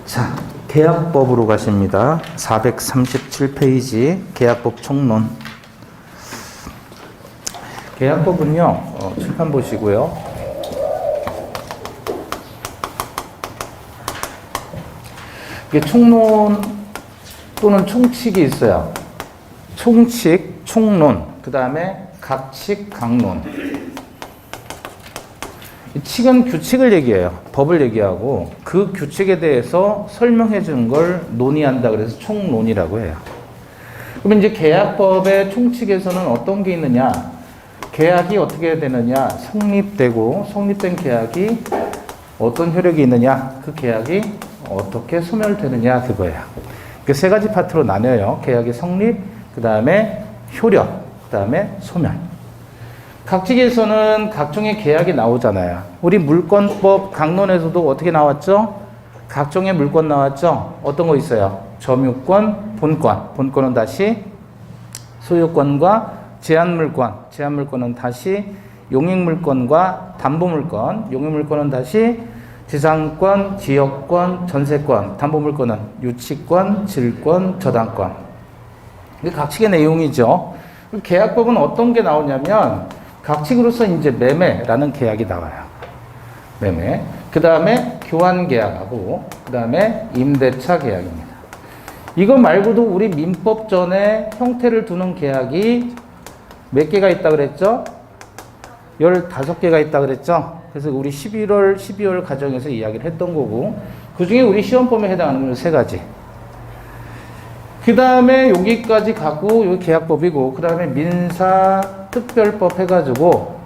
자, 계약법으로 가십니다. 437페이지 계약법 총론. 계약법은요, 칠판 보시고요. 이게 총론 또는 총칙이 있어요. 총칙, 총론, 그 다음에 각칙, 각론. 이 칙은 규칙을 얘기해요. 법을 얘기하고 그 규칙에 대해서 설명해 준 걸 논의한다 그래서 총론이라고 해요. 그러면 이제 계약법의 총칙에서는 어떤 게 있느냐? 계약이 어떻게 되느냐? 성립되고 성립된 계약이 어떤 효력이 있느냐? 그 계약이 어떻게 소멸되느냐? 그거예요. 그 세 가지 파트로 나뉘어요. 계약의 성립, 그 다음에 효력, 그 다음에 소멸. 각칙에서는 각종의 계약이 나오잖아요. 우리 물권법 강론에서도 어떻게 나왔죠? 각종의 물권 나왔죠? 어떤 거 있어요? 점유권, 본권. 본권은 다시 소유권과 제한물권. 제한물권은 다시 용익물권과 담보물권. 용익물권은 다시 지상권, 지역권, 전세권. 담보물권은 유치권, 질권, 저당권. 이게 각칙의 내용이죠. 계약법은 어떤 게 나오냐면 각칙으로서 이제 매매라는 계약이 나와요. 매매. 그 다음에 교환 계약하고, 그 다음에 임대차 계약입니다. 이거 말고도 우리 민법전에 형태를 두는 계약이 몇 개가 있다 그랬죠? 15개가 있다 그랬죠? 그래서 우리 11월, 12월 과정에서 이야기를 했던 거고, 그 중에 우리 시험범위에 해당하는 건 3가지. 그 다음에 여기까지 가고, 여기 계약법이고, 그 다음에 민사특별법 해가지고,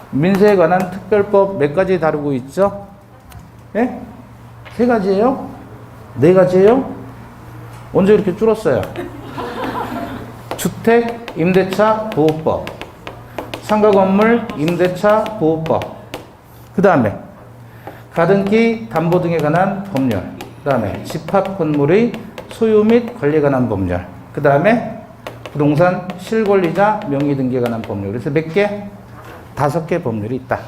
민사에 관한 특별법 몇 가지 다루고 있죠? 예? 3가지예요? 4가지예요? 언제 이렇게 줄었어요? 주택, 임대차, 보호법. 상가건물, 임대차, 보호법. 그 다음에 가등기, 담보 등에 관한 법률. 그 다음에 집합건물의 소유 및 관리에 관한 법률. 그 다음에 부동산 실권리자 명의 등기에 관한 법률. 그래서 몇 개? 5개 법률이 있다.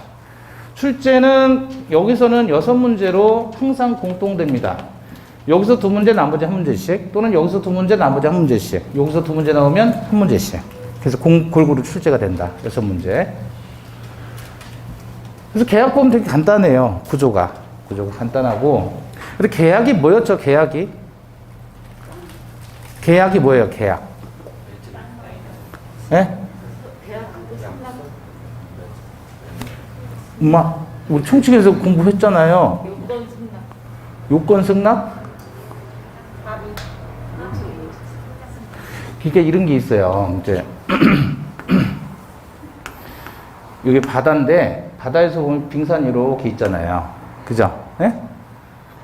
출제는 여기서는 6문제로 항상 공통됩니다. 여기서 2문제, 나머지 1문제씩, 또는 여기서 2문제, 나머지 1문제씩. 여기서 2문제 나오면 1문제씩. 그래서 골고루 출제가 된다. 6문제. 그래서 계약법은 되게 간단해요. 구조가 간단하고. 근데 계약이 뭐였죠? 계약이 뭐예요? 계약. 예? 엄마, 우리 총칙에서 공부했잖아요. 요건 승낙? 이게 이런 게 있어요. 이제 여기 바다인데 바다에서 보면 빙산이 이렇게 있잖아요. 그죠? 예?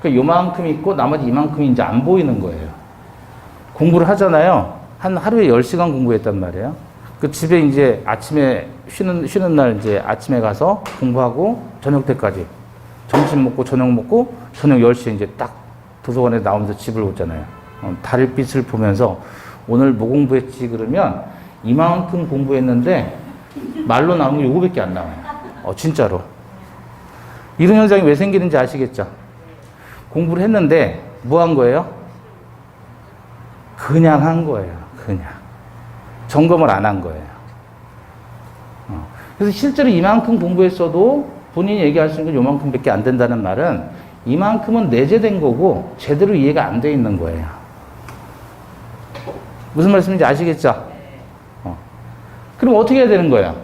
그러니까 요만큼 있고 나머지 이만큼이 이제 안 보이는 거예요. 공부를 하잖아요. 한 하루에 10시간 공부했단 말이에요. 그 집에 이제 아침에 쉬는 날 이제 아침에 가서 공부하고 저녁 때까지 점심 먹고 저녁 먹고 저녁 10시에 이제 딱 도서관에 나오면서 집을 오잖아요. 달빛을 보면서 오늘 뭐 공부했지 그러면 이만큼 공부했는데 말로 나오는 게 요거밖에 안 나와요. 진짜로. 이런 현상이 왜 생기는지 아시겠죠? 공부를 했는데 뭐 한 거예요? 그냥 한 거예요. 그냥. 점검을 안 한 거예요. 그래서 실제로 이만큼 공부했어도 본인이 얘기할 수 있는 건 요만큼밖에 안 된다는 말은 이만큼은 내재된 거고 제대로 이해가 안 돼 있는 거예요. 무슨 말씀인지 아시겠죠? 그럼 어떻게 해야 되는 거예요?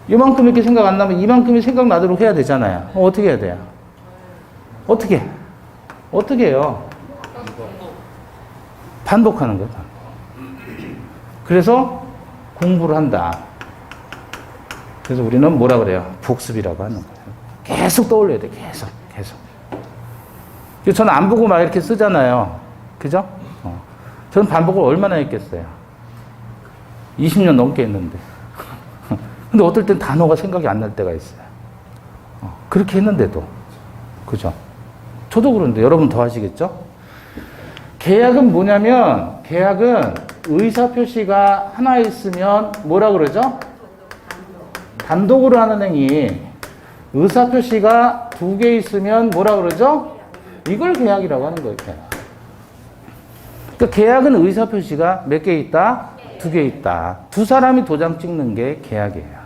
이만큼 이렇게 생각 안 나면 이만큼이 생각나도록 해야 되잖아요. 어떻게 해야 돼요? 어떻게 해요? 반복하는 거예요. 그래서 공부를 한다. 그래서 우리는 뭐라 그래요? 복습이라고 하는 거예요. 계속 떠올려야 돼. 계속. 저는 안 보고 막 이렇게 쓰잖아요. 그죠? 저는 반복을 얼마나 했겠어요? 20년 넘게 했는데. 근데 어떨 땐 단어가 생각이 안 날 때가 있어요. 그렇게 했는데도. 그죠? 저도 그런데 여러분 더 하시겠죠? 계약은 뭐냐면, 계약은 의사표시가 하나 있으면 뭐라 그러죠? 단독으로 하는 행위. 의사표시가 두 개 있으면 뭐라 그러죠? 이걸 계약이라고 하는 거예요. 계약. 그러니까 계약은 의사표시가 몇 개 있다? 두 개 있다. 두 사람이 도장 찍는 게 계약이에요.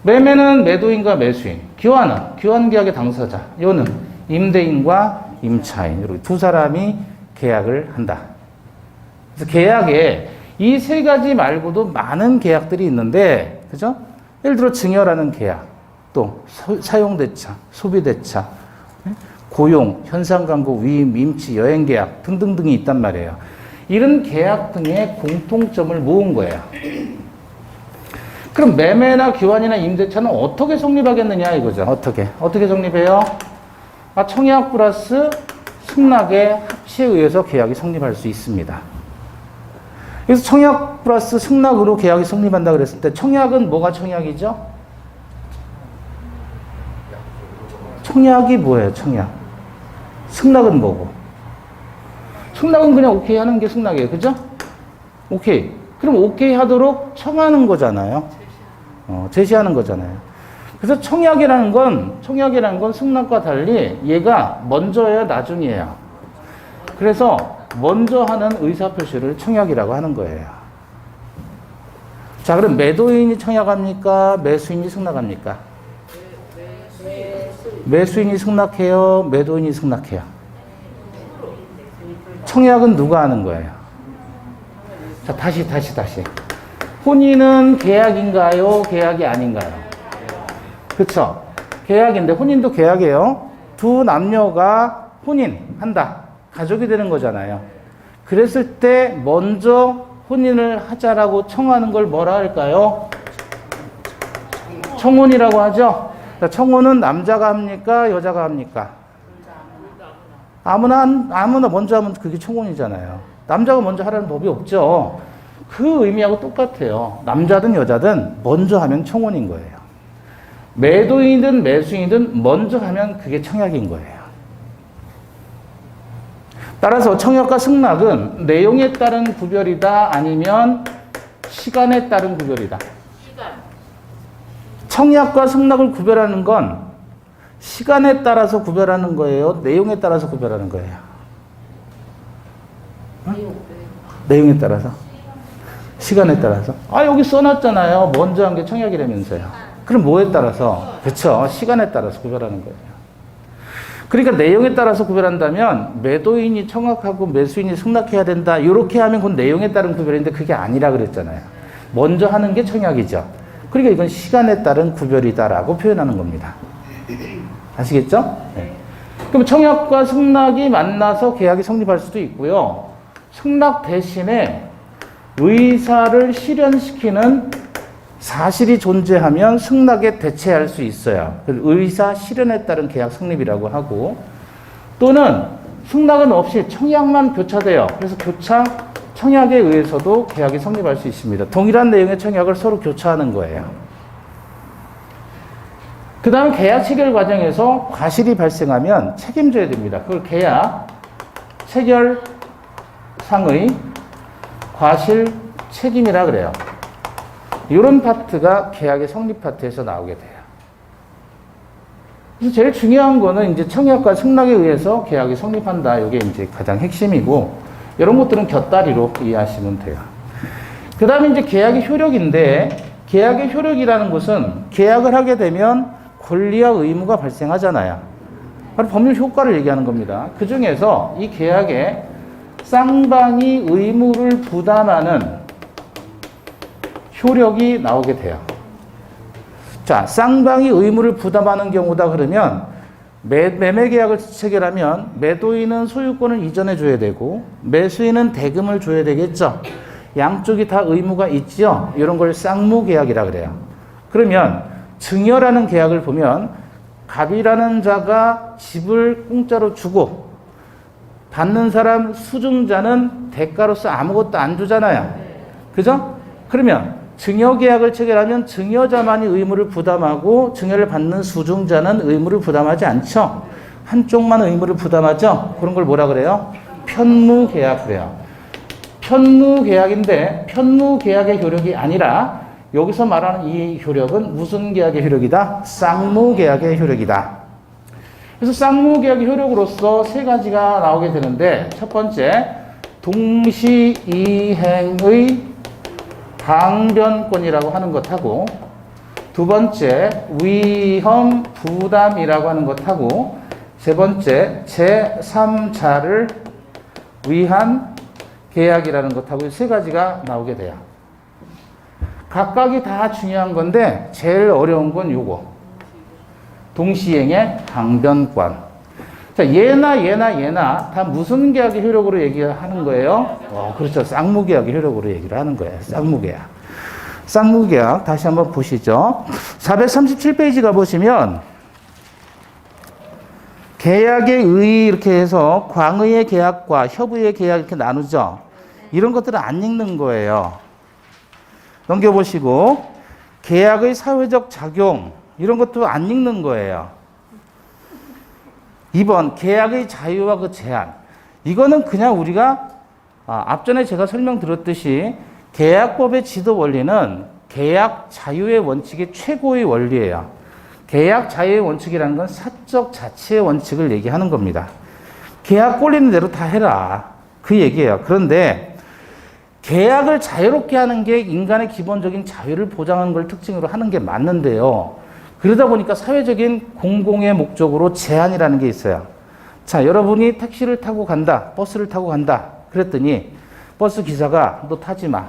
매매는 매도인과 매수인, 교환계약의 당사자, 요는 임대인과 임차인, 이렇게 두 사람이 계약을 한다. 그래서 계약에 이 세 가지 말고도 많은 계약들이 있는데, 그죠? 예를 들어 증여라는 계약, 또 사용대차, 소비대차, 고용, 현상광고, 위임, 임치, 여행계약 등등등이 있단 말이에요. 이런 계약 등의 공통점을 모은 거예요. 그럼 매매나 교환이나 임대차는 어떻게 성립하겠느냐 이거죠. 어떻게 성립해요? 청약 플러스 승낙의 합치에 의해서 계약이 성립할 수 있습니다. 그래서 청약 플러스 승낙으로 계약이 성립한다 그랬을 때 청약은 뭐가 청약이죠? 청약이 뭐예요? 청약. 승낙은 뭐고? 승낙은 그냥 오케이 하는 게 승낙이에요. 그죠? 오케이. 그럼 오케이 하도록 청하는 거잖아요. 제시하는 거잖아요. 그래서 청약이라는 건 승낙과 달리 얘가 먼저예요, 나중이에요. 그래서 먼저 하는 의사표시를 청약이라고 하는 거예요. 자, 그럼 매도인이 청약합니까? 매수인이 승낙합니까? 매수인이 승낙해요? 매도인이 승낙해요? 청약은 누가 하는 거예요? 자, 다시. 혼인은 계약인가요? 계약이 아닌가요? 그쵸? 계약인데, 혼인도 계약이에요. 두 남녀가 혼인한다. 가족이 되는 거잖아요. 그랬을 때 먼저 혼인을 하자라고 청하는 걸 뭐라 할까요? 청혼이라고 하죠? 청혼은 남자가 합니까? 여자가 합니까? 아무나 먼저 하면 그게 청혼이잖아요. 남자가 먼저 하라는 법이 없죠. 그 의미하고 똑같아요. 남자든 여자든 먼저 하면 청혼인 거예요. 매도인이든 매수인이든 먼저 하면 그게 청약인 거예요. 따라서 청약과 승낙은 내용에 따른 구별이다 아니면 시간에 따른 구별이다. 청약과 승낙을 구별하는 건 시간에 따라서 구별하는 거예요? 내용에 따라서 구별하는 거예요? 내용에 따라서? 시간에 따라서? 여기 써놨잖아요. 먼저 한 게 청약이라면서요. 그럼 뭐에 따라서? 그쵸. 시간에 따라서 구별하는 거예요. 그러니까 내용에 따라서 구별한다면 매도인이 청약하고 매수인이 승낙해야 된다. 이렇게 하면 그건 내용에 따른 구별인데 그게 아니라 그랬잖아요. 먼저 하는 게 청약이죠. 그러니까 이건 시간에 따른 구별이다라고 표현하는 겁니다. 아시겠죠? 네. 그럼 청약과 승낙이 만나서 계약이 성립할 수도 있고요. 승낙 대신에 의사를 실현시키는 사실이 존재하면 승낙에 대체할 수 있어요. 의사 실현에 따른 계약 성립이라고 하고, 또는 승낙은 없이 청약만 교차돼요. 그래서 청약에 의해서도 계약이 성립할 수 있습니다. 동일한 내용의 청약을 서로 교차하는 거예요. 그 다음 계약 체결 과정에서 과실이 발생하면 책임져야 됩니다. 그걸 계약 체결상의 과실 책임이라 그래요. 이런 파트가 계약의 성립 파트에서 나오게 돼요. 그래서 제일 중요한 거는 이제 청약과 승낙에 의해서 계약이 성립한다. 이게 이제 가장 핵심이고, 이런 것들은 곁다리로 이해하시면 돼요. 그 다음에 이제 계약의 효력인데, 계약의 효력이라는 것은 계약을 하게 되면 권리와 의무가 발생하잖아요. 바로 법률 효과를 얘기하는 겁니다. 그 중에서 이 계약에 쌍방이 의무를 부담하는 효력이 나오게 돼요. 자, 쌍방이 의무를 부담하는 경우다 그러면 매매 계약을 체결하면 매도인은 소유권을 이전해 줘야 되고 매수인은 대금을 줘야 되겠죠. 양쪽이 다 의무가 있죠. 이런 걸 쌍무 계약이라 그래요. 그러면 증여라는 계약을 보면 갑이라는 자가 집을 공짜로 주고 받는 사람 수증자는 대가로서 아무것도 안 주잖아요. 그죠? 그러면 증여 계약을 체결하면 증여자만이 의무를 부담하고 증여를 받는 수증자는 의무를 부담하지 않죠. 한쪽만 의무를 부담하죠. 그런 걸 뭐라 그래요? 편무 계약 그래요. 편무 계약인데 편무 계약의 효력이 아니라 여기서 말하는 이 효력은 무슨 계약의 효력이다? 쌍무계약의 효력이다. 그래서 쌍무계약의 효력으로서 세 가지가 나오게 되는데, 첫 번째, 동시이행의 강변권이라고 하는 것하고, 두 번째, 위험 부담이라고 하는 것하고, 세 번째, 제3자를 위한 계약이라는 것하고 세 가지가 나오게 돼요. 각각이 다 중요한 건데 제일 어려운 건 요거. 동시행의 강변권. 자, 얘나 다 무슨 계약의 효력으로 얘기하는 거예요? 그렇죠. 쌍무계약의 효력으로 얘기를 하는 거예요. 쌍무계약. 쌍무계약 다시 한번 보시죠. 437페이지 가보시면 계약의 의 이렇게 해서 광의의 계약과 협의의 계약 이렇게 나누죠. 이런 것들은 안 읽는 거예요. 넘겨보시고 계약의 사회적 작용 이런 것도 안 읽는 거예요. 2번 계약의 자유와 그 제한. 이거는 그냥 우리가 앞전에 제가 설명드렸듯이 계약법의 지도 원리는 계약 자유의 원칙이 최고의 원리예요. 계약 자유의 원칙이라는 건 사적 자치의 원칙을 얘기하는 겁니다. 계약 꼴리는 대로 다 해라. 그 얘기예요. 그런데 계약을 자유롭게 하는 게 인간의 기본적인 자유를 보장하는 걸 특징으로 하는 게 맞는데요. 그러다 보니까 사회적인 공공의 목적으로 제한이라는 게 있어요. 자, 여러분이 택시를 타고 간다, 버스를 타고 간다. 그랬더니 버스 기사가 너 타지 마.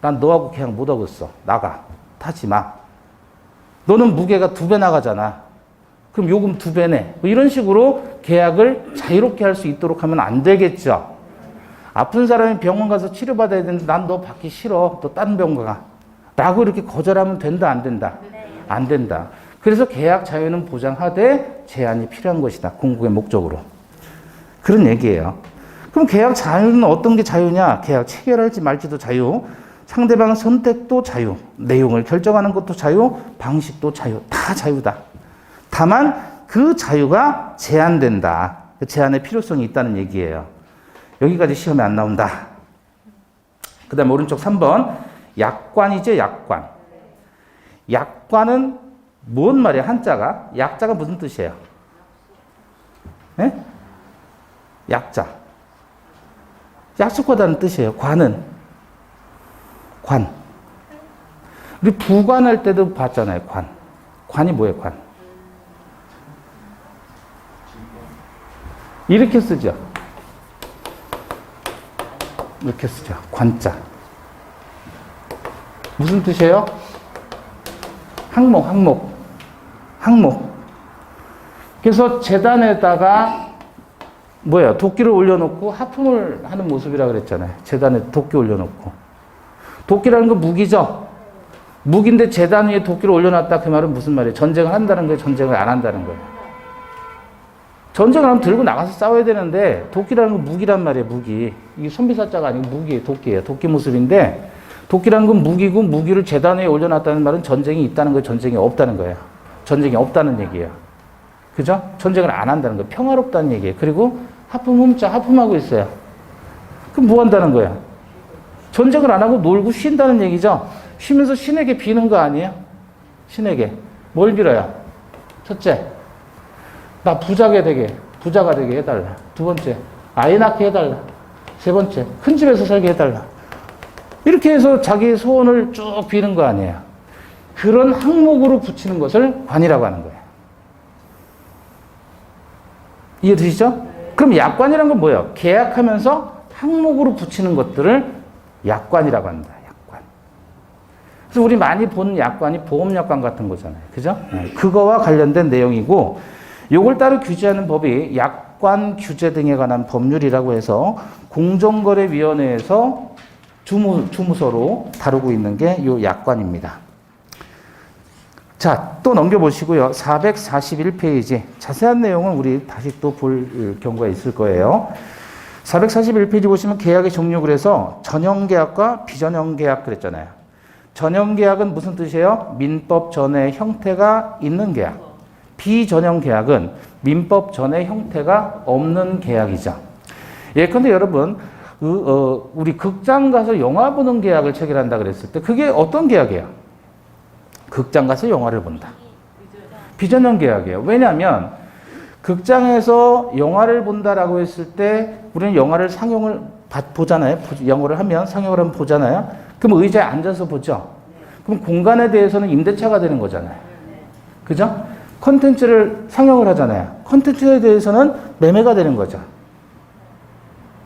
난 너하고 계약 못 하겠어. 나가. 타지 마. 너는 무게가 2배 나가잖아. 그럼 요금 2배 내. 뭐 이런 식으로 계약을 자유롭게 할 수 있도록 하면 안 되겠죠. 아픈 사람이 병원 가서 치료받아야 되는데 난 너 받기 싫어. 너 다른 병원 가. 라고 이렇게 거절하면 된다, 안 된다? 안 된다. 그래서 계약 자유는 보장하되 제한이 필요한 것이다. 공공의 목적으로. 그런 얘기예요. 그럼 계약 자유는 어떤 게 자유냐? 계약 체결할지 말지도 자유. 상대방 선택도 자유. 내용을 결정하는 것도 자유. 방식도 자유. 다 자유다. 다만 그 자유가 제한된다. 그 제한의 필요성이 있다는 얘기예요. 여기까지 시험에 안 나온다. 그 다음에 오른쪽 3번. 약관이죠, 약관. 약관은 뭔 말이야, 한자가? 약자가 무슨 뜻이에요? 네? 약자. 약속하다는 뜻이에요. 관은. 관. 우리 부관할 때도 봤잖아요, 관. 관이 뭐예요, 관? 이렇게 쓰죠. 이렇게 쓰죠. 관자. 무슨 뜻이에요? 항목. 그래서 재단에다가 뭐야? 도끼를 올려놓고 하품을 하는 모습이라 그랬잖아요. 재단에 도끼 올려놓고. 도끼라는 건 무기죠. 무기인데 재단 위에 도끼를 올려놨다. 그 말은 무슨 말이에요? 전쟁을 한다는 거예요? 전쟁을 안 한다는 거예요? 전쟁을 하면 들고 나가서 싸워야 되는데 도끼라는 건 무기란 말이에요. 무기. 이게 손비사자가 아니고 무기, 도끼예요. 도끼 모습인데 도끼라는 건 무기고 무기를 재단 위에 올려놨다는 말은 전쟁이 있다는 거예요. 전쟁이 없다는 거예요. 전쟁이 없다는 얘기예요. 그죠? 전쟁을 안 한다는 거예요. 평화롭다는 얘기예요. 그리고 하품하고 있어요. 그럼 뭐 한다는 거예요? 전쟁을 안 하고 놀고 쉰다는 얘기죠. 쉬면서 신에게 비는 거 아니에요? 신에게. 뭘 빌어요? 첫째, 나 부자가 되게 해달라. 두 번째, 아이 낳게 해달라. 세 번째, 큰 집에서 살게 해달라. 이렇게 해서 자기의 소원을 쭉 비는 거 아니에요. 그런 항목으로 붙이는 것을 관이라고 하는 거예요. 이해되시죠? 그럼 약관이란 건 뭐예요? 계약하면서 항목으로 붙이는 것들을 약관이라고 합니다. 약관. 그래서 우리 많이 본 약관이 보험약관 같은 거잖아요. 그죠? 그거와 관련된 내용이고, 요걸 따로 규제하는 법이 약관 규제 등에 관한 법률이라고 해서 공정거래위원회에서 주무서로 다루고 있는 게 요 약관입니다. 자, 또 넘겨보시고요. 441페이지. 자세한 내용은 우리 다시 또 볼 경우가 있을 거예요. 441페이지 보시면 계약의 종류 그래서 전형계약과 비전형계약 그랬잖아요. 전형계약은 무슨 뜻이에요? 민법 전의 형태가 있는 계약. 비전형계약은 민법 전의 형태가 없는 계약이죠. 예컨대 여러분, 우리 극장 가서 영화 보는 계약을 체결한다 그랬을 때 그게 어떤 계약이에요? 극장 가서 영화를 본다. 비전형 계약이에요. 왜냐하면 극장에서 영화를 본다라고 했을 때 우리는 영화를 상영을 보잖아요. 영화를 하면 상영을 하면 보잖아요. 그럼 의자에 앉아서 보죠. 그럼 공간에 대해서는 임대차가 되는 거잖아요. 그죠? 콘텐츠를 상영을 하잖아요. 콘텐츠에 대해서는 매매가 되는 거죠.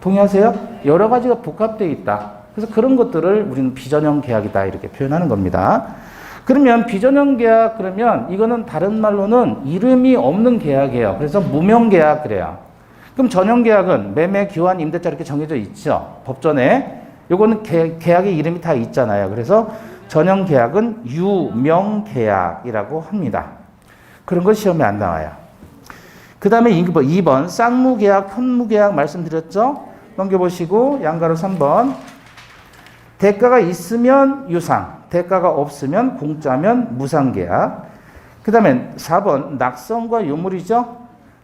동의하세요? 여러 가지가 복합되어 있다. 그래서 그런 것들을 우리는 비전형 계약이다 이렇게 표현하는 겁니다. 그러면 비전형 계약 그러면 이거는 다른 말로는 이름이 없는 계약이에요. 그래서 무명 계약 그래요. 그럼 전형 계약은 매매, 교환, 임대차 이렇게 정해져 있죠. 법전에. 요거는 계약의 이름이 다 있잖아요. 그래서 전형 계약은 유명 계약이라고 합니다. 그런 거 시험에 안 나와요. 그 다음에 2번 쌍무 계약, 편무 계약 말씀드렸죠. 넘겨보시고 양가로 3번 대가가 있으면 유상, 대가가 없으면 공짜면 무상계약. 그 다음에 4번 낙성과 유물이죠.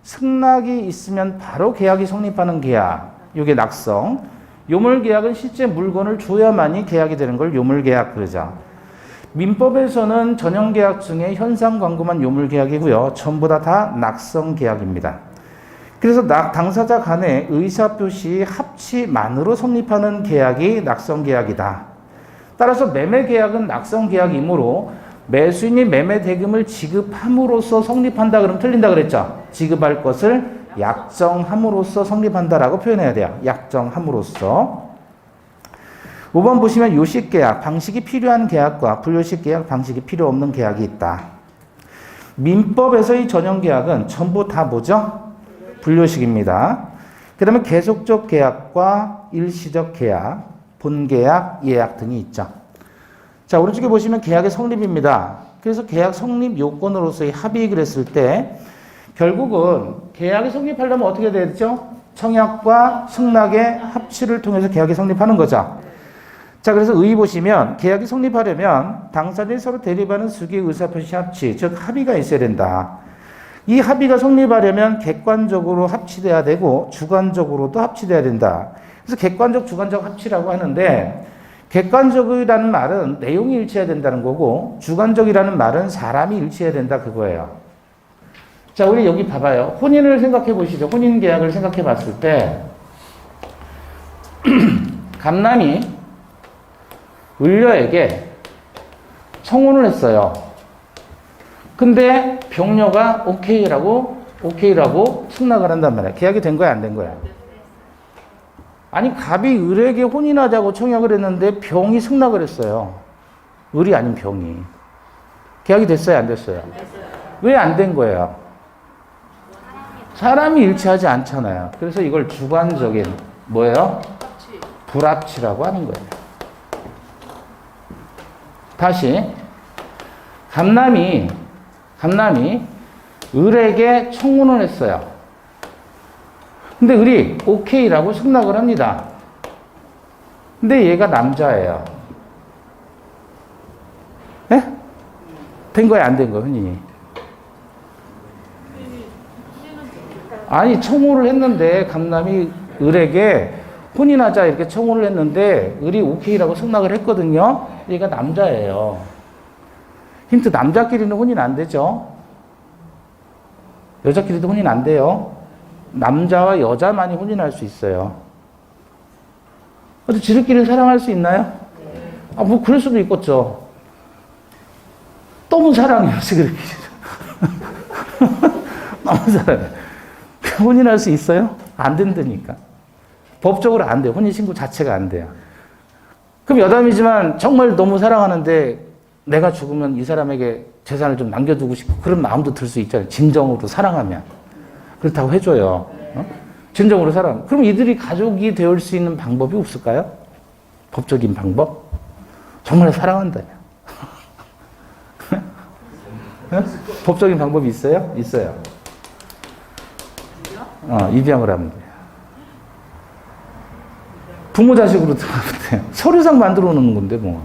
승낙이 있으면 바로 계약이 성립하는 계약. 이게 낙성. 유물계약은 실제 물건을 줘야만이 계약이 되는 걸 유물계약 그러죠. 민법에서는 전형계약 중에 현상광고만 유물계약이고요. 전부 다 낙성계약입니다. 그래서 당사자 간의 의사표시 합치만으로 성립하는 계약이 낙성계약이다. 따라서 매매계약은 낙성계약이므로 매수인이 매매대금을 지급함으로써 성립한다 그러면 틀린다 그랬죠. 지급할 것을 약정함으로써 성립한다라고 표현해야 돼요. 약정함으로써. 5번 보시면 요식계약, 방식이 필요한 계약과 불요식계약, 방식이 필요 없는 계약이 있다. 민법에서의 전형계약은 전부 다 뭐죠? 불요식입니다. 그 다음에 계속적 계약과 일시적 계약, 본계약, 예약 등이 있죠. 자, 오른쪽에 보시면 계약의 성립입니다. 그래서 계약 성립 요건으로서의 합의 그랬을 때 결국은 계약이 성립하려면 어떻게 돼야 되죠? 청약과 승낙의 합치를 통해서 계약이 성립하는 거죠. 자, 그래서 의 보시면 계약이 성립하려면 당사자들이 서로 대립하는 수기의 의사표시 합치, 즉 합의가 있어야 된다. 이 합의가 성립하려면 객관적으로 합치돼야 되고 주관적으로도 합치돼야 된다. 그래서 객관적, 주관적 합치라고 하는데 객관적이라는 말은 내용이 일치해야 된다는 거고 주관적이라는 말은 사람이 일치해야 된다 그거예요. 자, 우리 여기 봐봐요. 혼인을 생각해 보시죠. 혼인 계약을 생각해 봤을 때 감남이 을녀에게 청혼을 했어요. 근데 병녀가 오케이라고 승낙을 한단 말이야. 계약이 된 거야, 안 된 거야? 아니, 갑이 을에게 혼인하자고 청약을 했는데 병이 승낙을 했어요. 을이 아닌 병이. 계약이 됐어요, 안 됐어요? 왜 안 된 거예요? 사람이 일치하지 않잖아요. 그래서 이걸 주관적인 뭐예요? 불합치라고 하는 거예요. 다시 감남이 을에게 청혼을 했어요. 근데 을이 오케이라고 승낙을 합니다. 근데 얘가 남자예요. 예? 된 거야, 안 된 거야, 흔히? 아니, 청혼을 했는데 감남이 을에게 혼인하자 이렇게 청혼을 했는데 을이 오케이라고 승낙을 했거든요. 얘가 남자예요. 힌트, 남자끼리는 혼인 안 되죠. 여자끼리도 혼인 안 돼요. 남자와 여자만이 혼인할 수 있어요. 근데 지들끼리 사랑할 수 있나요? 아, 뭐 그럴 수도 있겠죠. 너무 사랑해요, 지들끼리. 너무 사랑해요. 혼인할 수 있어요? 안 된다니까. 법적으로 안 돼요. 혼인신고 자체가 안 돼요. 그럼 여담이지만 정말 너무 사랑하는데 내가 죽으면 이 사람에게 재산을 좀 남겨두고 싶고 그런 마음도 들 수 있잖아요. 진정으로 사랑하면. 그렇다고 해줘요. 어? 진정으로 사랑. 그럼 이들이 가족이 되올 수 있는 방법이 없을까요? 법적인 방법? 정말 사랑한다냐. 법적인 방법이 있어요? 있어요. 입양을 하면 돼요. 부모 자식으로 들어가면 돼요. 서류상 만들어 놓는 건데 뭐.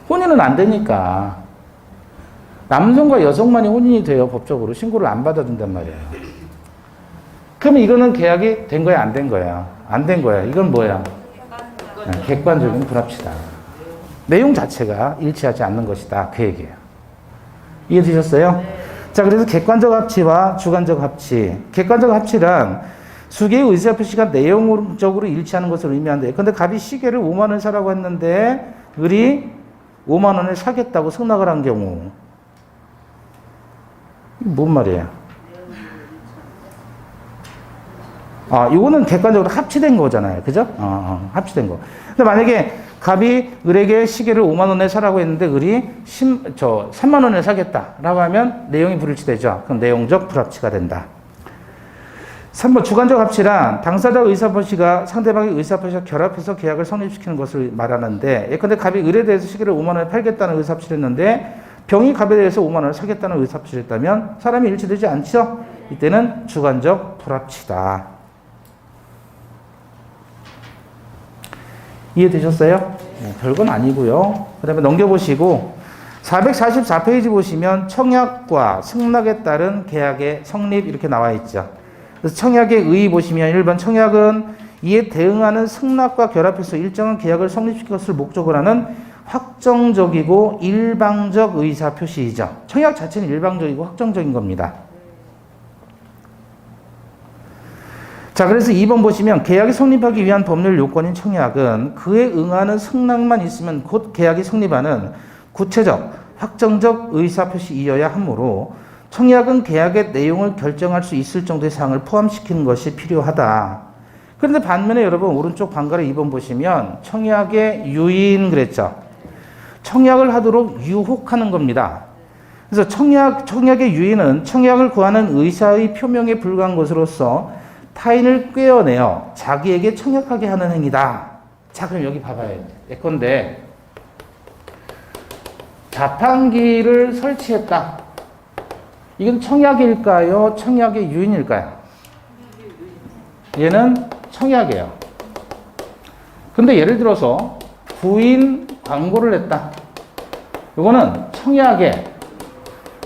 혼인은 안 되니까. 남성과 여성만이 혼인이 돼요. 법적으로. 신고를 안 받아준단 말이에요. 그러면 이거는 계약이 된 거야, 안 된 거야? 안 된 거야. 이건 뭐야? 객관적인 불합치다. 내용 자체가 일치하지 않는 것이다. 그 얘기예요. 이해되셨어요? 자, 그래서 객관적 합치와 주관적 합치. 객관적 합치란 수개의 의사 표시가 내용적으로 일치하는 것을 의미한대. 근데 갑이 시계를 5만 원 사라고 했는데 을이 5만 원을 사겠다고 승낙을 한 경우. 이게 뭔 말이에요? 아, 이거는 객관적으로 합치된 거잖아요. 그죠? 합치된 거. 근데 만약에 갑이 을에게 시계를 5만 원에 사라고 했는데 을이 3만 원에 사겠다라고 하면 내용이 불일치되죠. 그럼 내용적 불합치가 된다. 3번 주관적 합치란 당사자 의사표시가 상대방의 의사표시와 결합해서 계약을 성립시키는 것을 말하는데 예컨대 갑이 을에 대해서 시계를 5만 원에 팔겠다는 의사표시를 했는데 병이 갑에 대해서 5만 원을 사겠다는 의사표시를 했다면 사람이 일치되지 않죠? 이때는 주관적 불합치다. 이해되셨어요? 네, 별건 아니고요. 그 다음에 넘겨보시고 444페이지 보시면 청약과 승낙에 따른 계약의 성립 이렇게 나와 있죠. 그래서 청약의 의의 보시면 1번 청약은 이에 대응하는 승낙과 결합해서 일정한 계약을 성립시킬 것을 목적으로 하는 확정적이고 일방적 의사 표시이죠. 청약 자체는 일방적이고 확정적인 겁니다. 자, 그래서 2번 보시면 계약이 성립하기 위한 법률 요건인 청약은 그에 응하는 승낙만 있으면 곧 계약이 성립하는 구체적, 확정적 의사표시이어야 하므로 청약은 계약의 내용을 결정할 수 있을 정도의 사항을 포함시키는 것이 필요하다. 그런데 반면에 여러분 오른쪽 방가를 2번 보시면 청약의 유인 그랬죠. 청약을 하도록 유혹하는 겁니다. 그래서 청약의 유인은 청약을 구하는 의사의 표명에 불과한 것으로서 타인을 꿰어내어 자기에게 청약하게 하는 행위다. 자, 그럼 여기 봐봐요. 예컨대 자판기를 설치했다. 이건 청약일까요? 청약의 유인일까요? 얘는 청약이에요. 근데 예를 들어서 부인 광고를 했다. 이거는 청약의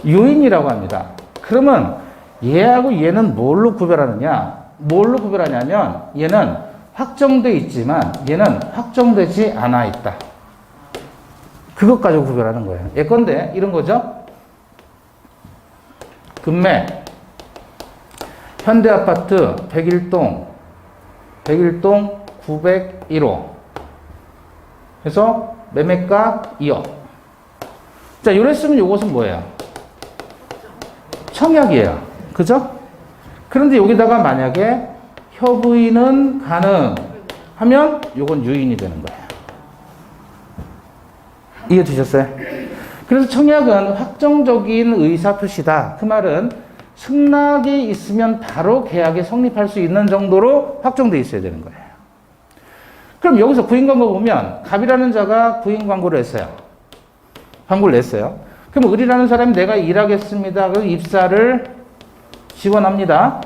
유인이라고 합니다. 그러면 얘하고 얘는 뭘로 구별하느냐? 뭘로 구별하냐면 얘는 확정돼 있지만 얘는 확정되지 않아 있다. 그것 가지고 구별하는 거예요. 예컨대 이런 거죠. 금매 현대아파트 101동 901호 그래서 매매가 2억. 자, 이랬으면 이것은 뭐예요? 청약이에요. 그죠? 그런데 여기다가 만약에 협의는 가능하면 이건 유인이 되는 거예요. 이해되셨어요? 그래서 청약은 확정적인 의사표시다. 그 말은 승낙이 있으면 바로 계약이 성립할 수 있는 정도로 확정되어 있어야 되는 거예요. 그럼 여기서 구인 광고 보면 갑이라는 자가 구인 광고를 했어요. 광고를 냈어요. 그럼 을이라는 사람이 내가 일하겠습니다. 그래서 입사를 지원합니다.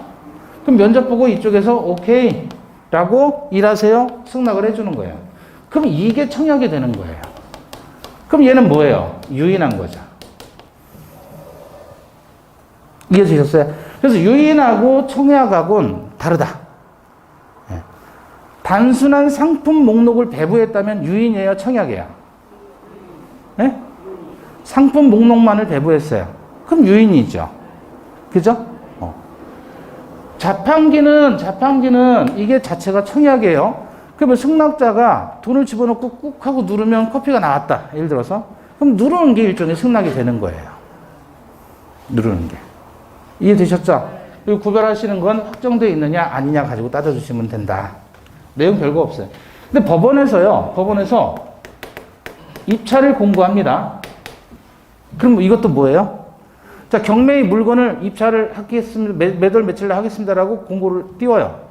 그럼 면접 보고 이쪽에서 오케이 라고 일하세요. 승낙을 해주는 거예요. 그럼 이게 청약이 되는 거예요. 그럼 얘는 뭐예요? 유인한 거죠. 이해되셨어요? 그래서 유인하고 청약하고는 다르다. 네. 단순한 상품 목록을 배부했다면 유인이에요? 청약이에요? 네? 상품 목록만을 배부했어요. 그럼 유인이죠. 그죠? 자판기는 이게 자체가 청약이에요. 그러면 승낙자가 돈을 집어넣고 꾹 하고 누르면 커피가 나왔다. 예를 들어서. 그럼 누르는 게 일종의 승낙이 되는 거예요. 누르는 게. 이해되셨죠? 그리고 구별하시는 건 확정되어 있느냐 아니냐 가지고 따져주시면 된다. 내용 별거 없어요. 근데 법원에서 입찰을 공고합니다. 그럼 이것도 뭐예요? 자, 경매의 물건을 입찰을 하겠습니다. 몇 월 며칠 날 하겠습니다라고 공고를 띄워요.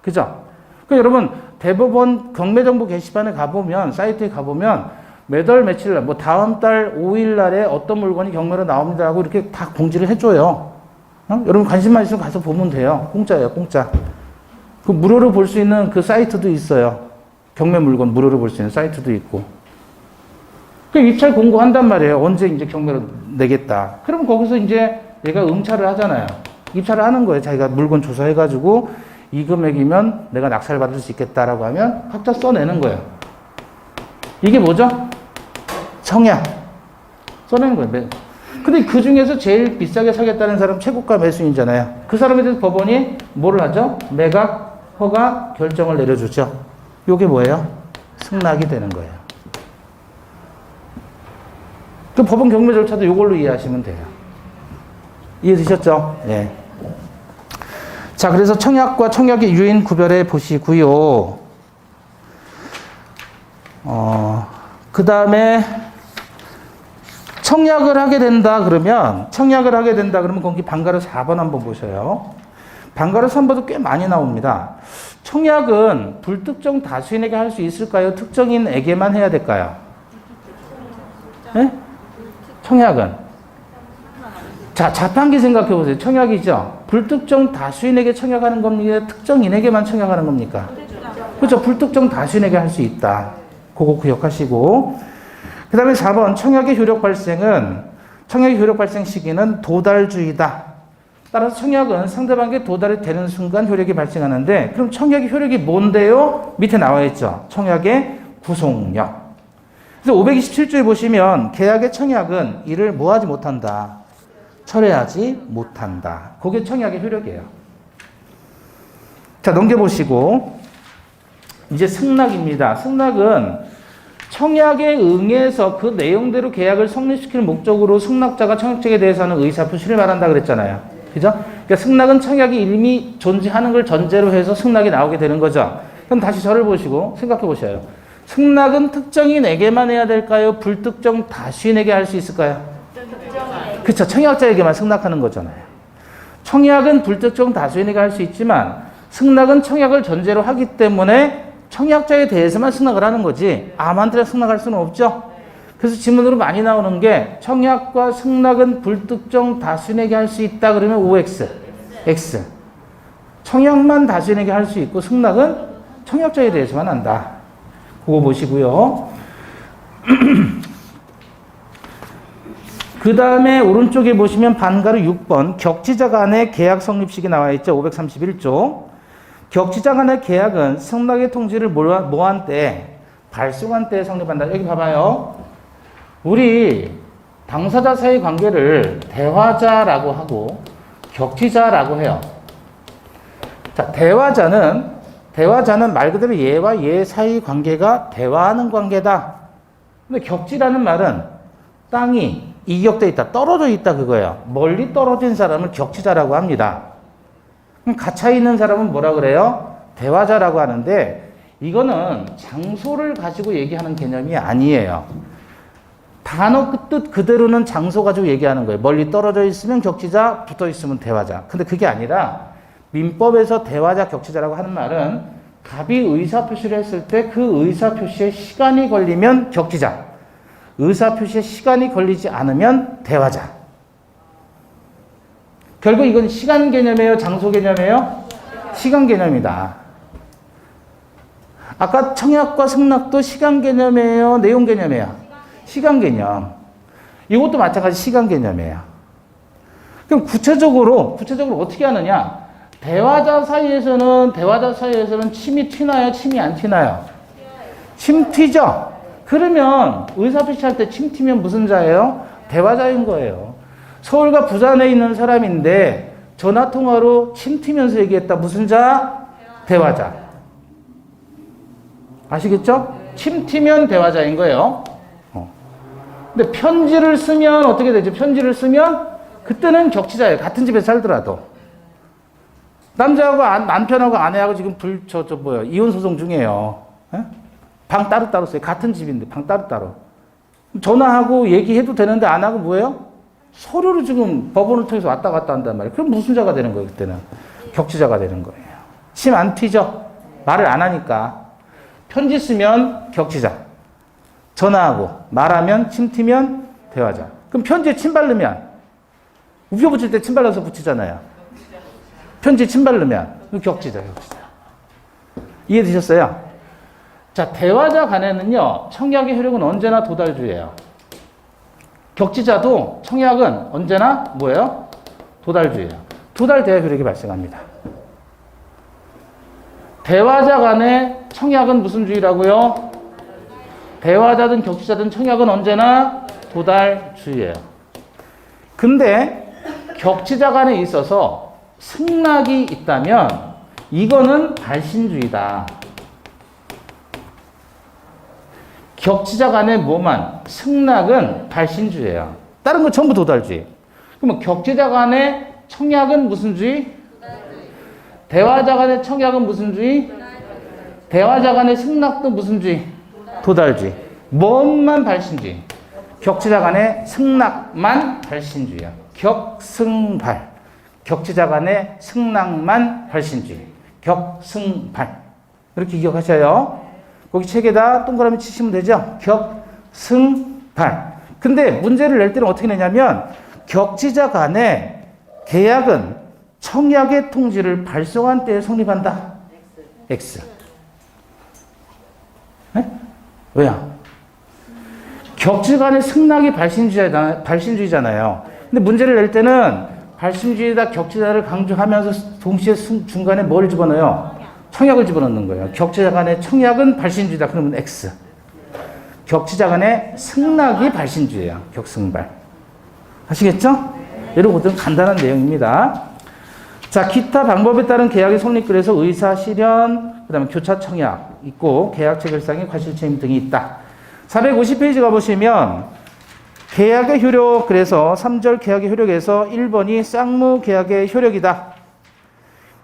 그죠? 그러니까 여러분, 대법원 경매정보 게시판에 가보면, 사이트에 가보면, 몇 월 며칠 날, 뭐 다음 달 5일 날에 어떤 물건이 경매로 나옵니다라고 이렇게 다 공지를 해줘요. 여러분 관심만 있으면 가서 보면 돼요. 공짜예요, 공짜. 그 무료로 볼 수 있는 그 사이트도 있어요. 경매 물건 무료로 볼 수 있는 사이트도 있고. 그 입찰 공고한단 말이에요. 언제 이제 경매로 내겠다. 그럼 거기서 이제 얘가 응찰을 하잖아요. 입찰을 하는 거예요. 자기가 물건 조사해가지고 이 금액이면 내가 낙찰 받을 수 있겠다라고 하면 각자 써내는 거예요. 이게 뭐죠? 청약. 써내는 거예요. 근데 그 중에서 제일 비싸게 사겠다는 사람 최고가 매수인잖아요. 그 사람에 대해서 법원이 뭐를 하죠? 매각, 허가, 결정을 내려주죠. 요게 뭐예요? 승낙이 되는 거예요. 그 법원 경매 절차도 요걸로 이해하시면 돼요. 이해되셨죠? 네. 자, 그래서 청약과 청약의 유인 구별해 보시고요. 그 다음에 청약을 하게 된다 그러면 거기 방가루 4번 한번 보셔요. 방가루 3번도 꽤 많이 나옵니다. 청약은 불특정 다수인에게 할 수 있을까요? 특정인에게만 해야 될까요? 네? 청약은? 자, 자판기 생각해 보세요. 청약이죠? 불특정 다수인에게 청약하는 겁니까? 특정인에게만 청약하는 겁니까? 그렇죠. 불특정 다수인에게 할 수 있다. 그거 기억하시고. 그 다음에 4번 청약의 효력 발생 시기는 도달주의다. 따라서 청약은 상대방에게 도달이 되는 순간 효력이 발생하는데, 그럼 청약의 효력이 뭔데요? 밑에 나와 있죠. 청약의 구속력. 그래서 527조에 보시면 계약의 청약은 이를 뭐하지 못한다. 철회하지 못한다. 그게 청약의 효력이에요. 자, 넘겨보시고 이제 승낙입니다. 승낙은 청약에 응해서 그 내용대로 계약을 성립시키는 목적으로 승낙자가 청약자에 대해서 하는 의사표시를 말한다 그랬잖아요. 그죠? 그러니까 승낙은 청약이 이미 존재하는 걸 전제로 해서 승낙이 나오게 되는 거죠. 그럼 다시 저를 보시고 생각해 보셔요. 승낙은 특정인에게만 해야 될까요? 불특정 다수인에게 할 수 있을까요? 그렇죠. 청약자에게만 승낙하는 거잖아요. 청약은 불특정 다수인에게 할 수 있지만 승낙은 청약을 전제로 하기 때문에 청약자에 대해서만 승낙을 하는 거지 아무한테나 승낙할 수는 없죠. 그래서 지문으로 많이 나오는 게 청약과 승낙은 불특정 다수인에게 할 수 있다 그러면 OX, X. 청약만 다수인에게 할 수 있고 승낙은 청약자에 대해서만 한다. 그거 보시고요. 그 다음에 오른쪽에 보시면 반가루 6번 격지자 간의 계약 성립식이 나와 있죠. 531조. 격지자 간의 계약은 승낙의 통지를 뭐한 때? 발송한 때에 성립한다. 여기 봐봐요. 우리 당사자 사이 관계를 대화자라고 하고 격지자라고 해요. 자, 대화자는 말 그대로 얘와 얘 사이 관계가 대화하는 관계다. 근데 격지라는 말은 땅이 이격돼 있다, 떨어져 있다 그거예요. 멀리 떨어진 사람을 격지자라고 합니다. 그럼 갇혀 있는 사람은 뭐라 그래요? 대화자라고 하는데 이거는 장소를 가지고 얘기하는 개념이 아니에요. 단어 뜻 그대로는 장소 가지고 얘기하는 거예요. 멀리 떨어져 있으면 격지자, 붙어 있으면 대화자. 근데 그게 아니라 민법에서 대화자, 격지자라고 하는 말은 갑이 의사표시를 했을 때 그 의사표시에 시간이 걸리면 격지자, 의사표시에 시간이 걸리지 않으면 대화자. 결국 이건 시간 개념이에요? 장소 개념이에요? 시간 개념이다. 아까 청약과 승낙도 시간 개념이에요? 내용 개념이에요? 시간 개념. 이것도 마찬가지 시간 개념이에요. 그럼 구체적으로 어떻게 하느냐? 대화자 사이에서는 침이 튀나요? 침이 안 튀나요? 침 튀죠? 그러면 의사표시할 때 침 튀면 무슨 자예요? 대화자인 거예요. 서울과 부산에 있는 사람인데 전화통화로 침 튀면서 얘기했다. 무슨 자? 대화자. 아시겠죠? 침 튀면 대화자인 거예요. 근데 편지를 쓰면 어떻게 되죠? 편지를 쓰면 그때는 격지자예요. 같은 집에 살더라도. 남자하고 남편하고 아내하고 지금 이혼 소송 중이에요. 에? 방 따로따로 써요. 같은 집인데 방 따로따로. 전화하고 얘기해도 되는데 안 하고 뭐예요? 서류로 지금 법원을 통해서 왔다 갔다 한단 말이에요. 그럼 무슨 자가 되는 거예요, 그때는? 격지자가 되는 거예요. 침 안 튀죠? 말을 안 하니까. 편지 쓰면 격지자. 전화하고 말하면 침 튀면 대화자. 그럼 편지에 침 바르면 우표 붙일 때 침 발라서 붙이잖아요. 편지에 침 바르면 격지자. 이해되셨어요? 자, 대화자 간에는요, 청약의 효력은 언제나 도달주예요. 격지자도 청약은 언제나 뭐예요? 도달주예요. 도달돼야 효력이 발생합니다. 대화자 간의 청약은 무슨 주의라고요? 대화자든 격지자든 청약은 언제나 도달주의예요. 근데 격지자 간에 있어서 승낙이 있다면 이거는 발신주의다. 격지자 간의 뭐만? 승낙은 발신주의예요. 다른 거 전부 도달주의. 그러면 격지자 간의 청약은 무슨 주의? 대화자 간의 청약은 무슨 주의? 대화자 간의 승낙도 무슨 주의? 도달주의. 뭔만 발신주의? 격지자 간의 승낙만 발신주의야. 격승발. 격지자 간의 승낙만 발신주의. 격승발. 이렇게 기억하셔요. 거기 책에다 동그라미 치시면 되죠. 격승발. 근데 문제를 낼 때는 어떻게 내냐면 격지자 간의 계약은 청약의 통지를 발송한 때에 성립한다. X. 네? 왜야? 격지 간의 승낙이 발신주의잖아요. 근데 문제를 낼 때는 발신주의다 격지자를 강조하면서 동시에 중간에 뭘 집어넣어요? 청약을 집어넣는 거예요. 격지자 간의 청약은 발신주의다. 그러면 X. 격지자 간의 승낙이 발신주의예요. 격승발. 아시겠죠? 이런 것들은 간단한 내용입니다. 자, 기타 방법에 따른 계약의 성립, 그래서 의사 실현, 그 다음에 교차 청약 있고, 계약 체결상의 과실책임 등이 있다. 450페이지 가보시면, 계약의 효력, 그래서 3절 계약의 효력에서 1번이 쌍무 계약의 효력이다.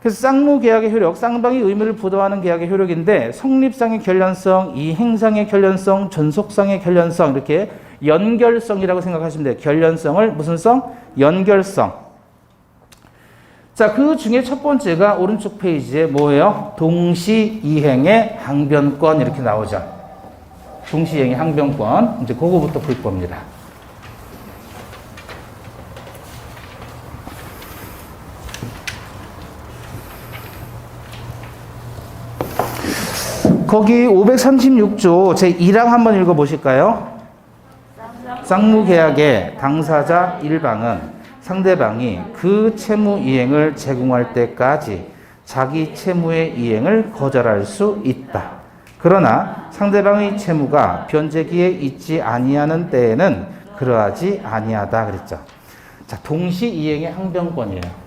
그래서 쌍무 계약의 효력, 쌍방이 의무를 부도하는 계약의 효력인데, 성립상의 결련성, 이행상의 결련성, 존속상의 결련성, 이렇게 연결성이라고 생각하시면 돼요. 결련성을 무슨 성? 연결성. 자, 그 중에 첫 번째가 오른쪽 페이지에 뭐예요? 동시이행의 항변권 이렇게 나오죠. 동시이행의 항변권. 이제 그거부터 볼 겁니다. 거기 536조 제1항 한번 읽어보실까요? 쌍무계약의 당사자 1방은 상대방이 그 채무 이행을 제공할 때까지 자기 채무의 이행을 거절할 수 있다. 그러나 상대방의 채무가 변제기에 있지 아니하는 때에는 그러하지 아니하다 그랬죠. 자, 동시 이행의 항변권이에요.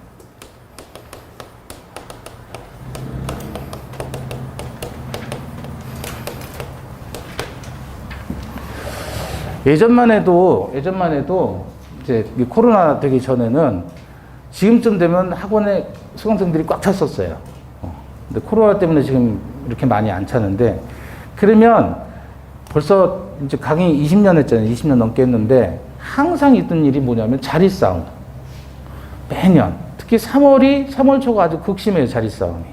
예전만 해도 이제 코로나 되기 전에는 지금쯤 되면 학원에 수강생들이 꽉 찼었어요. 근데 코로나 때문에 지금 이렇게 많이 안 차는데, 그러면 벌써 이제 강의 20년 했잖아요. 20년 넘게 했는데 항상 있던 일이 뭐냐면 자리 싸움. 매년. 특히 3월 초가 아주 극심해요, 자리 싸움이.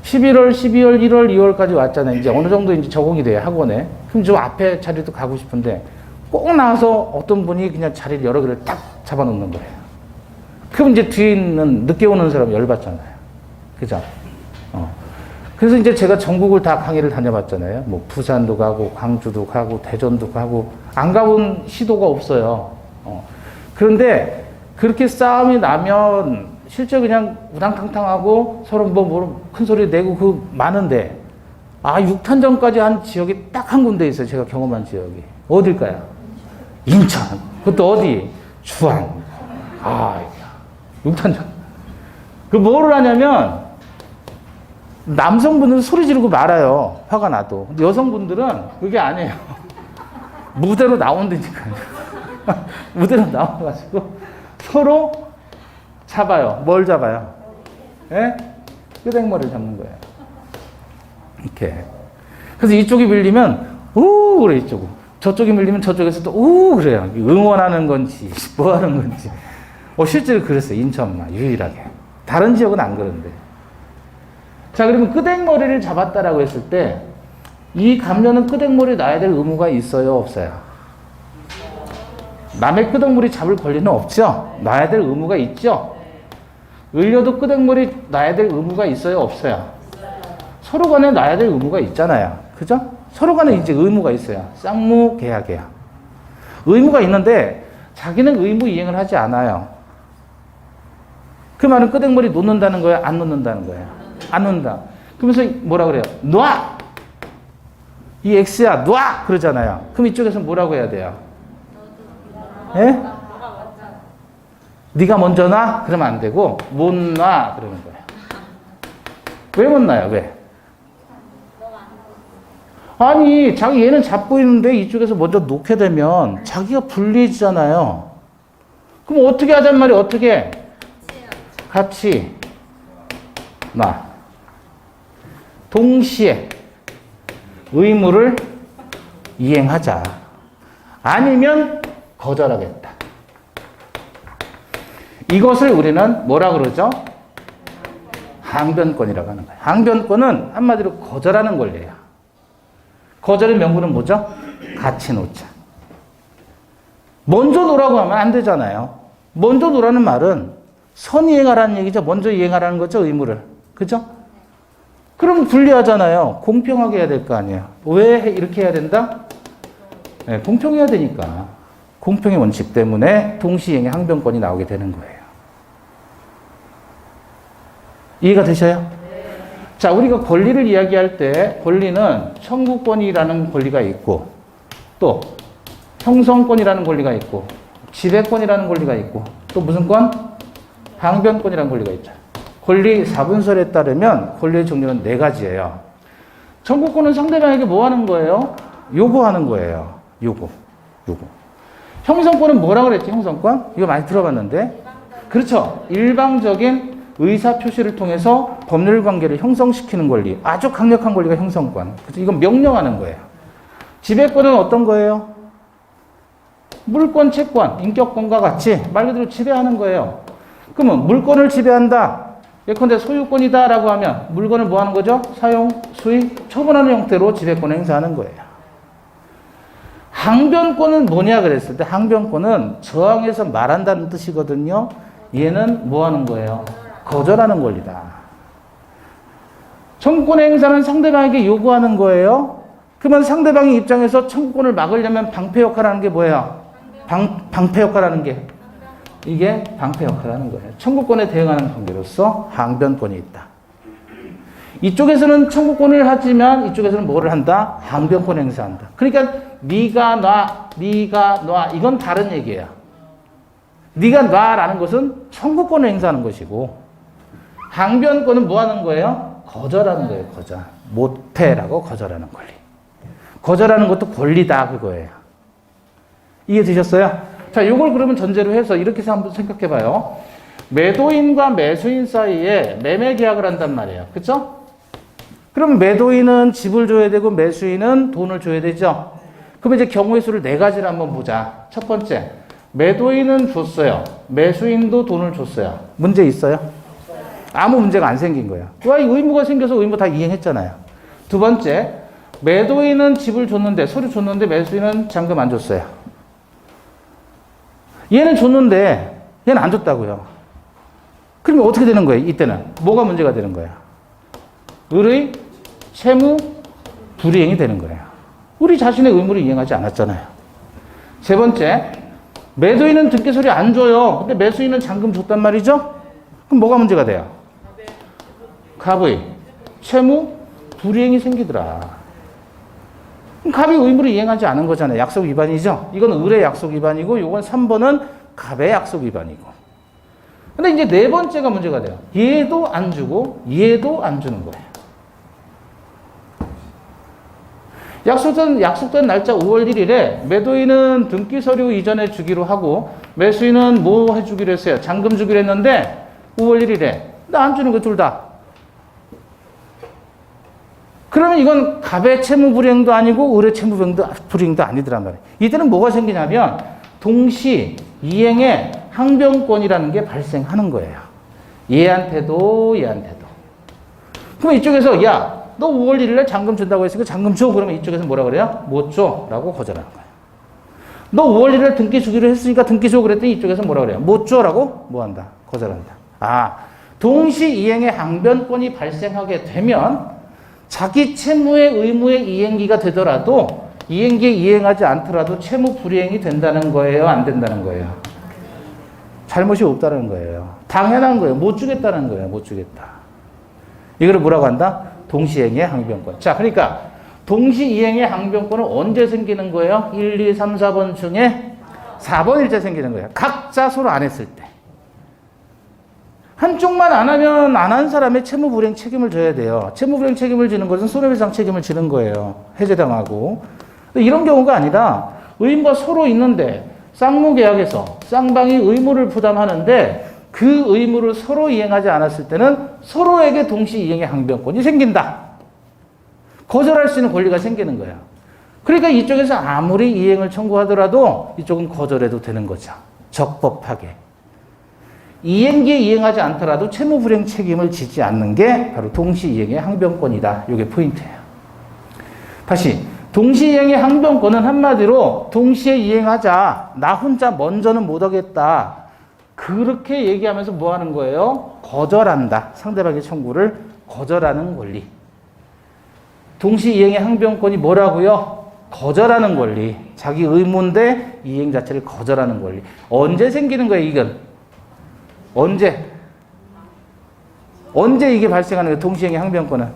11월, 12월, 1월, 2월까지 왔잖아요. 이제 어느 정도 이제 적응이 돼요, 학원에. 그럼 저 앞에 자리도 가고 싶은데 꼭 나와서 어떤 분이 그냥 자리를 여러 개를 딱 잡아놓는 거예요. 그럼 이제 뒤에 있는 늦게 오는 사람 열받잖아요. 그죠? 그래서 이제 제가 전국을 다 강의를 다녀봤잖아요. 뭐 부산도 가고 광주도 가고 대전도 가고 안 가본 시도가 없어요. 그런데 그렇게 싸움이 나면 실제 그냥 우당탕탕하고 서로 뭐 큰 소리 내고 그 많은데, 6탄전까지 한 지역이 딱 한 군데 있어요. 제가 경험한 지역이. 어딜까요? 인천. 그것도 어디? 주안. 6탄전. 그 뭐를 하냐면 남성분들은 소리 지르고 말아요. 화가 나도. 근데 여성분들은 그게 아니에요. 무대로 나온다니까요. 무대로 나와가지고 서로 잡아요. 뭘 잡아요? 예? 끄댕머리를 잡는 거예요. 이렇게. 그래서 이쪽이 밀리면 우 그래 이쪽은. 저쪽이 밀리면 저쪽에서 또 우 그래요. 응원하는 건지 뭐 하는 건지. 실제로 그랬어요. 인천만 유일하게. 다른 지역은 안 그런데. 자, 그러면 끄댕머리를 잡았다라고 했을 때 이 감면은 끄댕머리 놔야 될 의무가 있어요, 없어요? 남의 끄댕머리 잡을 권리는 없죠? 놔야 될 의무가 있죠? 을려도 끄댕머리 놔야 될 의무가 있어요, 없어요? 서로 간에 놔야 될 의무가 있잖아요. 그죠? 서로 간에 이제 의무가 있어요. 쌍무 계약이야. 의무가 있는데 자기는 의무 이행을 하지 않아요. 그 말은 끄댕머리 놓는다는 거야? 안 놓는다는 거야? 안 놓는다. 그러면서 뭐라 그래요? 놔! 이 X야, 놔! 그러잖아요. 그럼 이쪽에서 뭐라고 해야 돼요? 예? 네가 먼저 놔? 그러면 안 되고 못 놔 그러는 거예요. 왜 못 놔요? 왜? 아니 자기 얘는 잡고 있는데 이쪽에서 먼저 놓게 되면 자기가 불리해지잖아요. 그럼 어떻게 하잔 말이야? 어떻게? 같이 놔. 동시에 의무를 이행하자. 아니면 거절하겠다. 이것을 우리는 뭐라 그러죠? 항변권이라고 하는 거예요. 항변권은 한마디로 거절하는 권리예요. 거절의 명분은 뭐죠? 같이 놓자. 먼저 놓으라고 하면 안 되잖아요. 먼저 놓으라는 말은 선이행하라는 얘기죠. 먼저 이행하라는 거죠. 의무를. 그죠? 그럼 불리하잖아요. 공평하게 해야 될 거 아니에요. 왜 이렇게 해야 된다? 네, 공평해야 되니까. 공평의 원칙 때문에 동시행의 항변권이 나오게 되는 거예요. 이해가 되셔요? 자, 우리가 권리를 이야기할 때 권리는 청구권이라는 권리가 있고 또 형성권이라는 권리가 있고 지배권이라는 권리가 있고 또 무슨 권? 항변권이라는 권리가 있죠. 권리 4분설에 따르면 권리의 종류는 4가지예요. 청구권은 상대방에게 뭐 하는 거예요? 요구하는 거예요. 요구. 형성권은 뭐라고 그랬지? 형성권? 이거 많이 들어봤는데. 그렇죠. 일방적인 의사 표시를 통해서 법률 관계를 형성시키는 권리. 아주 강력한 권리가 형성권. 그렇죠? 이건 명령하는 거예요. 지배권은 어떤 거예요? 물권, 채권, 인격권과 같이 말 그대로 지배하는 거예요. 그러면 물권을 지배한다. 예컨대 소유권이다 라고 하면 물건을 뭐 하는 거죠? 사용, 수입, 처분하는 형태로 지배권을 행사하는 거예요. 항변권은 뭐냐 그랬을 때 항변권은 저항해서 말한다는 뜻이거든요. 얘는 뭐 하는 거예요? 거절하는 권리다. 청구권의 행사는 상대방에게 요구하는 거예요. 그러면 상대방의 입장에서 청구권을 막으려면 방패 역할을 하는 게 뭐예요? 방패 역할을 하는 게 이게 방패 역할을 하는 거예요. 청구권에 대응하는 관계로서 항변권이 있다. 이쪽에서는 청구권을 하지만 이쪽에서는 뭐를 한다? 항변권 행사한다. 그러니까 네가 놔 이건 다른 얘기예요. 네가 놔라는 것은 청구권을 행사하는 것이고 항변권은 뭐 하는 거예요? 거절하는 거예요. 거절. 못해라고 거절하는 권리. 거절하는 것도 권리다 그거예요. 이해되셨어요? 자, 이걸 그러면 전제로 해서 이렇게 해서 한번 생각해 봐요. 매도인과 매수인 사이에 매매 계약을 한단 말이에요. 그쵸? 그럼 매도인은 집을 줘야 되고 매수인은 돈을 줘야 되죠? 그럼 이제 경우의 수를 4가지를 한번 보자. 첫 번째, 매도인은 줬어요. 매수인도 돈을 줬어요. 문제 있어요? 아무 문제가 안 생긴 거예요. 왜 의무가 생겨서 의무 다 이행했잖아요. 두 번째, 매도인은 집을 줬는데, 서류 줬는데 매수인은 잔금 안 줬어요. 얘는 줬는데 얘는 안 줬다고요. 그러면 어떻게 되는 거예요? 이때는 뭐가 문제가 되는 거예요? 을의 채무 불이행이 되는 거예요. 우리 자신의 의무를 이행하지 않았잖아요. 세 번째, 매도인은 등기소리 안 줘요. 근데 매수인은 잔금 줬단 말이죠? 그럼 뭐가 문제가 돼요? 갑의 채무 불이행이 생기더라. 그럼 갑이 의무를 이행하지 않은 거잖아요. 약속 위반이죠? 이건 을의 약속 위반이고, 이건 3번은 갑의 약속 위반이고. 근데 이제 4번째가 문제가 돼요. 얘도 안 주고, 얘도 안 주는 거예요. 약속된 날짜 5월 1일에 매도인은 등기 서류 이전에 주기로 하고, 매수인은 뭐 해주기로 했어요? 잔금 주기로 했는데, 5월 1일에. 근데 안 주는 거 둘 다. 그러면 이건 갑의 채무 불이행도 아니고 을의 채무 불이행도 아니더란 말이에요. 이때는 뭐가 생기냐면 동시 이행의 항변권이라는 게 발생하는 거예요. 얘한테도. 그럼 이쪽에서 야, 너 5월 1일에 잔금 준다고 했으니까 잔금 줘. 그러면 이쪽에서 뭐라 그래요? 못 줘. 라고 거절하는 거예요. 너 5월 1일에 등기 주기로 했으니까 등기 줘. 그랬더니 이쪽에서 뭐라 그래요? 못 줘. 라고 뭐 한다? 거절한다. 동시 이행의 항변권이 발생하게 되면 자기 채무의 의무의 이행기가 되더라도 이행기에 이행하지 않더라도 채무 불이행이 된다는 거예요? 안 된다는 거예요? 잘못이 없다는 거예요. 당연한 거예요. 못 주겠다는 거예요. 못 주겠다. 이거를 뭐라고 한다? 동시이행의 항변권. 자, 그러니까 동시이행의 항변권은 언제 생기는 거예요? 1, 2, 3, 4번 중에 4번일째 생기는 거예요. 각자 서로 안 했을 때. 한쪽만 안 하면 안 한 사람의 채무불이행 책임을 져야 돼요. 채무불이행 책임을 지는 것은 손해배상 책임을 지는 거예요. 해제당하고. 이런 경우가 아니라 의무가 서로 있는데 쌍무계약에서 쌍방이 의무를 부담하는데 그 의무를 서로 이행하지 않았을 때는 서로에게 동시 이행의 항변권이 생긴다. 거절할 수 있는 권리가 생기는 거야. 그러니까 이쪽에서 아무리 이행을 청구하더라도 이쪽은 거절해도 되는 거죠. 적법하게. 이행기에 이행하지 않더라도 채무불이행 책임을 지지 않는 게 바로 동시 이행의 항변권이다. 이게 포인트예요. 다시 동시 이행의 항변권은 한마디로 동시에 이행하자. 나 혼자 먼저는 못하겠다. 그렇게 얘기하면서 뭐 하는 거예요? 거절한다. 상대방의 청구를 거절하는 권리. 동시 이행의 항변권이 뭐라고요? 거절하는 권리. 자기 의무인데 이행 자체를 거절하는 권리. 언제 생기는 거예요, 이건? 언제 이게 발생하는 거예요, 동시행의 항변권은?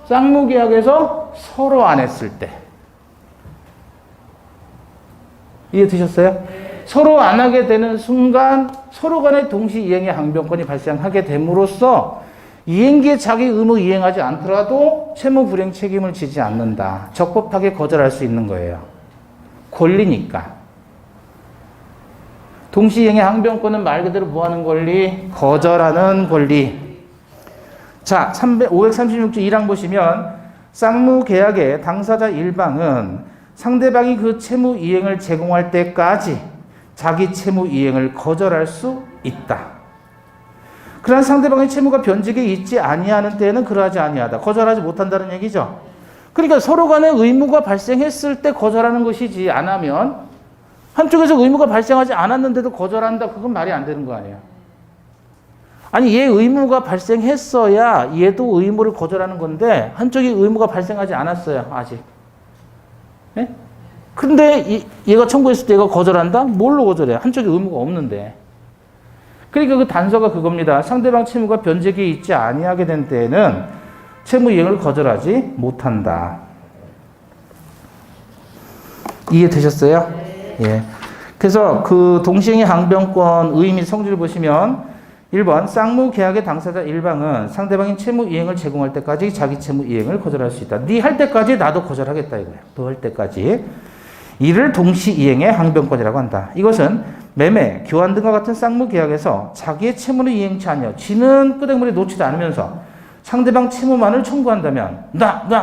쌍무계약에서 서로 안 했을 때. 이해되셨어요? 서로 안 하게 되는 순간 서로 간의 동시 이행의 항변권이 발생하게 됨으로써 이행기에 자기 의무 이행하지 않더라도 채무 불이행 책임을 지지 않는다. 적법하게 거절할 수 있는 거예요. 권리니까. 동시 이행의 항변권은 말 그대로 뭐 하는 권리? 거절하는 권리. 자, 536조 1항 보시면 쌍무계약의 당사자 일방은 상대방이 그 채무 이행을 제공할 때까지 자기 채무 이행을 거절할 수 있다. 그러나 상대방의 채무가 변직에 있지 아니하는 때에는 그러하지 아니하다. 거절하지 못한다는 얘기죠. 그러니까 서로 간에 의무가 발생했을 때 거절하는 것이지, 안 하면 한쪽에서 의무가 발생하지 않았는데도 거절한다. 그건 말이 안 되는 거 아니에요. 아니, 얘 의무가 발생했어야 얘도 의무를 거절하는 건데 한쪽이 의무가 발생하지 않았어요. 아직. 예? 근데 얘가 청구했을 때 얘가 거절한다? 뭘로 거절해? 한쪽에 의무가 없는데. 그러니까 그 단서가 그겁니다. 상대방 채무가 변직이 있지 아니하게 된 때에는 채무 이행을 거절하지 못한다. 이해되셨어요? 예. 그래서 그 동시행의 항변권 의미 성질을 보시면 1번 쌍무계약의 당사자 일방은 상대방이 채무 이행을 제공할 때까지 자기 채무 이행을 거절할 수 있다. 네 할 때까지 나도 거절하겠다 이거예요. 너 할 때까지. 이를 동시 이행의 항변권이라고 한다. 이것은 매매, 교환 등과 같은 쌍무계약에서 자기의 채무는 이행치 아니요. 지는 끄댕물에 놓지도 않으면서 상대방 채무만을 청구한다면,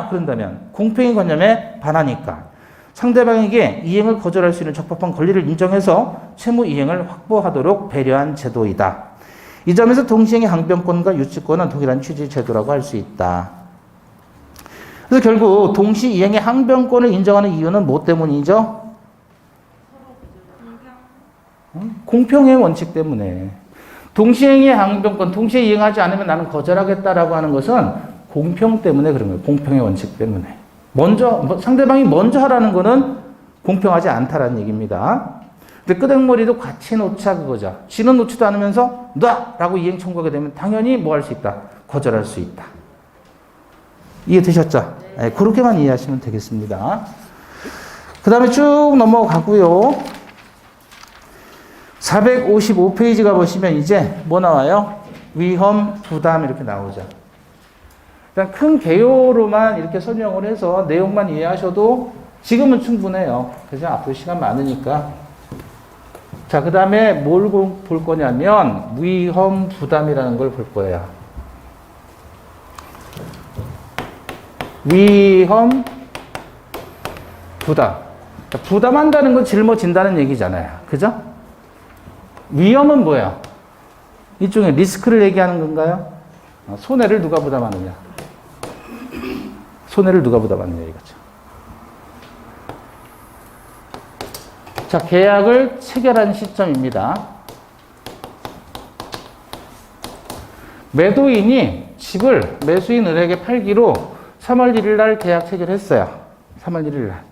그런다면 공평의 관념에 반하니까 상대방에게 이행을 거절할 수 있는 적법한 권리를 인정해서 채무 이행을 확보하도록 배려한 제도이다. 이 점에서 동시행의 항변권과 유치권은 동일한 취지 제도라고 할 수 있다. 그래서 결국 동시 이행의 항변권을 인정하는 이유는 뭐 때문이죠? 공평의 원칙 때문에. 동시행의 항변권, 동시에 이행하지 않으면 나는 거절하겠다라고 하는 것은 공평 때문에 그런 거예요. 공평의 원칙 때문에. 상대방이 먼저 하라는 거는 공평하지 않다라는 얘기입니다. 근데 끄댕머리도 같이 놓자 그거죠. 지는 놓지도 않으면서 놔라고 이행 청구하게 되면 당연히 뭐 할 수 있다? 거절할 수 있다. 이해되셨죠? 네, 그렇게만 이해하시면 되겠습니다. 그 다음에 쭉 넘어가고요. 455페이지가 보시면 이제 뭐 나와요? 위험, 부담 이렇게 나오죠. 일단 큰 개요로만 이렇게 설명을 해서 내용만 이해하셔도 지금은 충분해요. 그죠? 앞으로 시간 많으니까. 자, 그 다음에 뭘 볼 거냐면 위험, 부담이라는 걸 볼 거예요. 위험, 부담. 부담한다는 건 짊어진다는 얘기잖아요. 그죠? 위험은 뭐야? 일종의 리스크를 얘기하는 건가요? 손해를 누가 부담하느냐? 손해를 누가 부담하느냐 이거죠. 자, 계약을 체결한 시점입니다. 매도인이 집을 매수인에게 팔기로 3월 1일 날 계약 체결했어요. 3월 1일 날.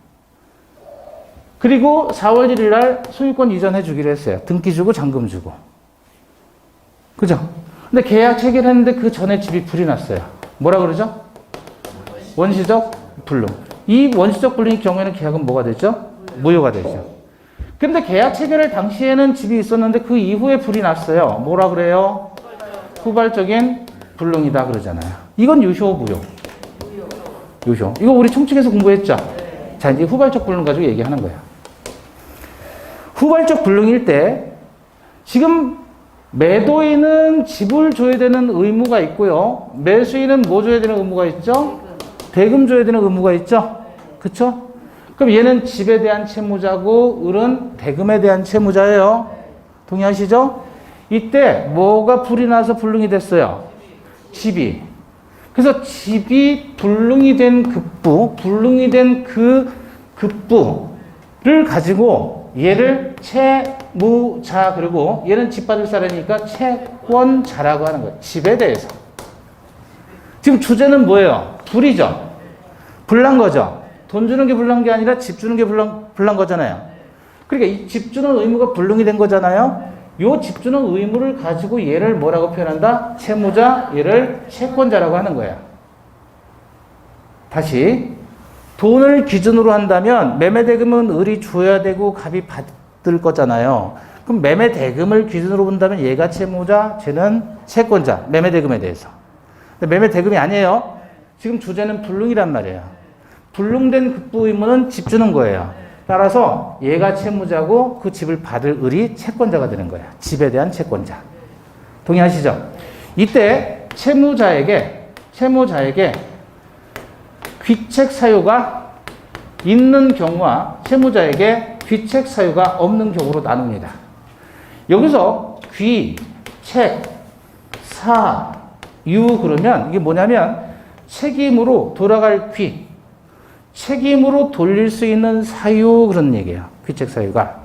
그리고 4월 1일 날 소유권 이전해 주기로 했어요. 등기 주고 잔금 주고. 그죠? 근데 계약 체결했는데 그 전에 집이 불이 났어요. 뭐라 그러죠? 원시적 불능. 이 원시적 불능의 경우에는 계약은 뭐가 되죠? 무효가 되죠. 근데 계약 체결할 당시에는 집이 있었는데 그 이후에 불이 났어요. 뭐라 그래요? 후발적인 불능이다 그러잖아요. 이건 유효, 무효? 유효. 이거 우리 총칙에서 공부했죠? 자, 이제 후발적 불능 가지고 얘기하는 거예요. 후발적 불능일 때 지금 매도인은 집을 줘야 되는 의무가 있고요. 매수인은 뭐 줘야 되는 의무가 있죠? 대금 줘야 되는 의무가 있죠? 그쵸? 그럼 얘는 집에 대한 채무자고 을은 대금에 대한 채무자예요. 동의하시죠? 이때 뭐가 불이 나서 불능이 됐어요? 집이. 그래서 집이 불능이 된 급부, 불능이 된 그 급부를 가지고 얘를 채무자, 그리고 얘는 집 받을 사람이니까 채권자라고 하는 거예요. 집에 대해서. 지금 주제는 뭐예요? 불이죠. 불난 거죠. 돈 주는 게 불난 게 아니라 집 주는 게 불난 거잖아요. 그러니까 이 집 주는 의무가 불능이 된 거잖아요. 요 집 주는 의무를 가지고 얘를 뭐라고 표현한다? 채무자, 얘를 채권자라고 하는 거예요. 다시. 돈을 기준으로 한다면 매매 대금은 을이 줘야 되고 갑이 받을 거잖아요. 그럼 매매 대금을 기준으로 본다면 얘가 채무자, 쟤는 채권자. 매매 대금에 대해서. 근데 매매 대금이 아니에요. 지금 주제는 불능이란 말이에요. 불능된 급부 의무는 집 주는 거예요. 따라서 얘가 채무자고 그 집을 받을 을이 채권자가 되는 거예요. 집에 대한 채권자. 동의하시죠? 이때 채무자에게 귀책 사유가 있는 경우와 채무자에게 귀책 사유가 없는 경우로 나눕니다. 여기서 귀, 책, 사, 유 그러면 이게 뭐냐면 책임으로 돌아갈 귀, 책임으로 돌릴 수 있는 사유 그런 얘기예요. 귀책 사유가.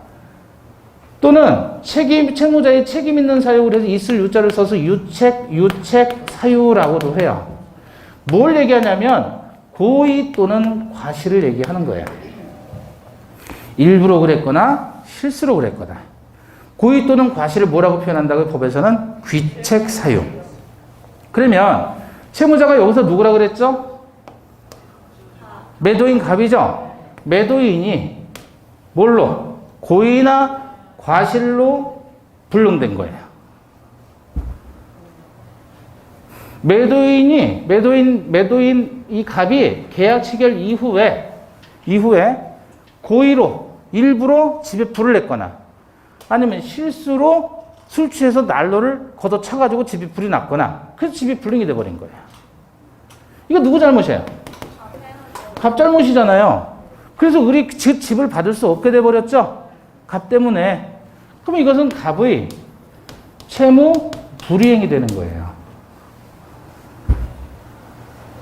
또는 채무자의 책임 있는 사유 그래서 있을 유자를 써서 유책 사유라고도 해요. 뭘 얘기하냐면 고의 또는 과실을 얘기하는 거예요. 일부러 그랬거나 실수로 그랬거나. 고의 또는 과실을 뭐라고 표현한다고 법에서는 귀책 사유. 그러면 채무자가 여기서 누구라 그랬죠? 매도인 갑이죠? 매도인이 뭘로? 고의나 과실로 불능된 거예요. 매도인 이 갑이 계약 체결 이후에 고의로 일부러 집에 불을 냈거나 아니면 실수로 술 취해서 난로를 걷어차가지고 집에 불이 났거나 그래서 집이 불능이 돼버린 거예요. 이거 누구 잘못이에요? 갑 잘못이잖아요. 그래서 을이 그 집을 받을 수 없게 돼버렸죠? 갑 때문에. 그럼 이것은 갑의 채무 불이행이 되는 거예요.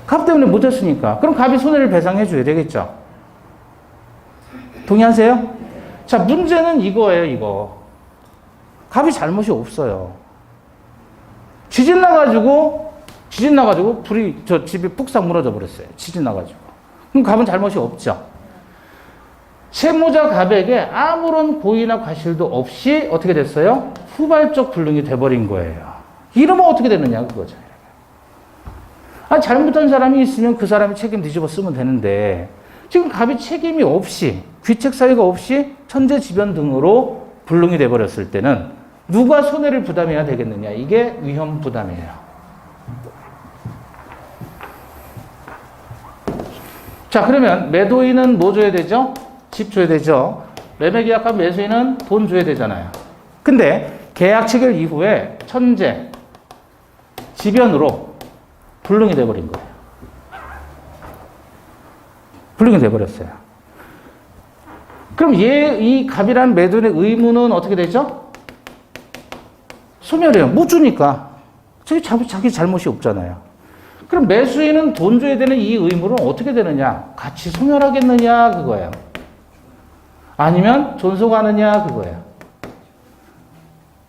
갑 때문에 못했으니까. 그럼 갑이 손해를 배상해 줘야 되겠죠. 동의하세요? 자, 문제는 이거예요, 이거. 갑이 잘못이 없어요. 지진 나가지고 불이 저 집이 푹싹 무너져 버렸어요. 지진 나가지고. 그럼 갑은 잘못이 없죠. 채무자 갑에게 아무런 고의나 과실도 없이 어떻게 됐어요? 후발적 불능이 돼버린 거예요. 이러면 어떻게 되느냐, 그거죠. 잘못한 사람이 있으면 그 사람이 책임 뒤집어 쓰면 되는데 지금 갑이 책임이 없이 귀책 사유가 없이 천재지변 등으로 불능이 돼버렸을 때는 누가 손해를 부담해야 되겠느냐. 이게 위험 부담이에요. 자, 그러면 매도인은 뭐 줘야 되죠? 집 줘야 되죠. 매매 계약한 매수인은 돈 줘야 되잖아요. 근데 계약 체결 이후에 천재 지변으로 불능이 돼버린 거예요. 불능이 돼버렸어요. 그럼 이 갑이라는 매도인의 의무는 어떻게 되죠? 소멸해요. 못 주니까. 자기 잘못이 없잖아요. 그럼 매수인은 돈 줘야 되는 이 의무는 어떻게 되느냐? 같이 소멸하겠느냐? 그거예요. 아니면 존속하느냐? 그거예요.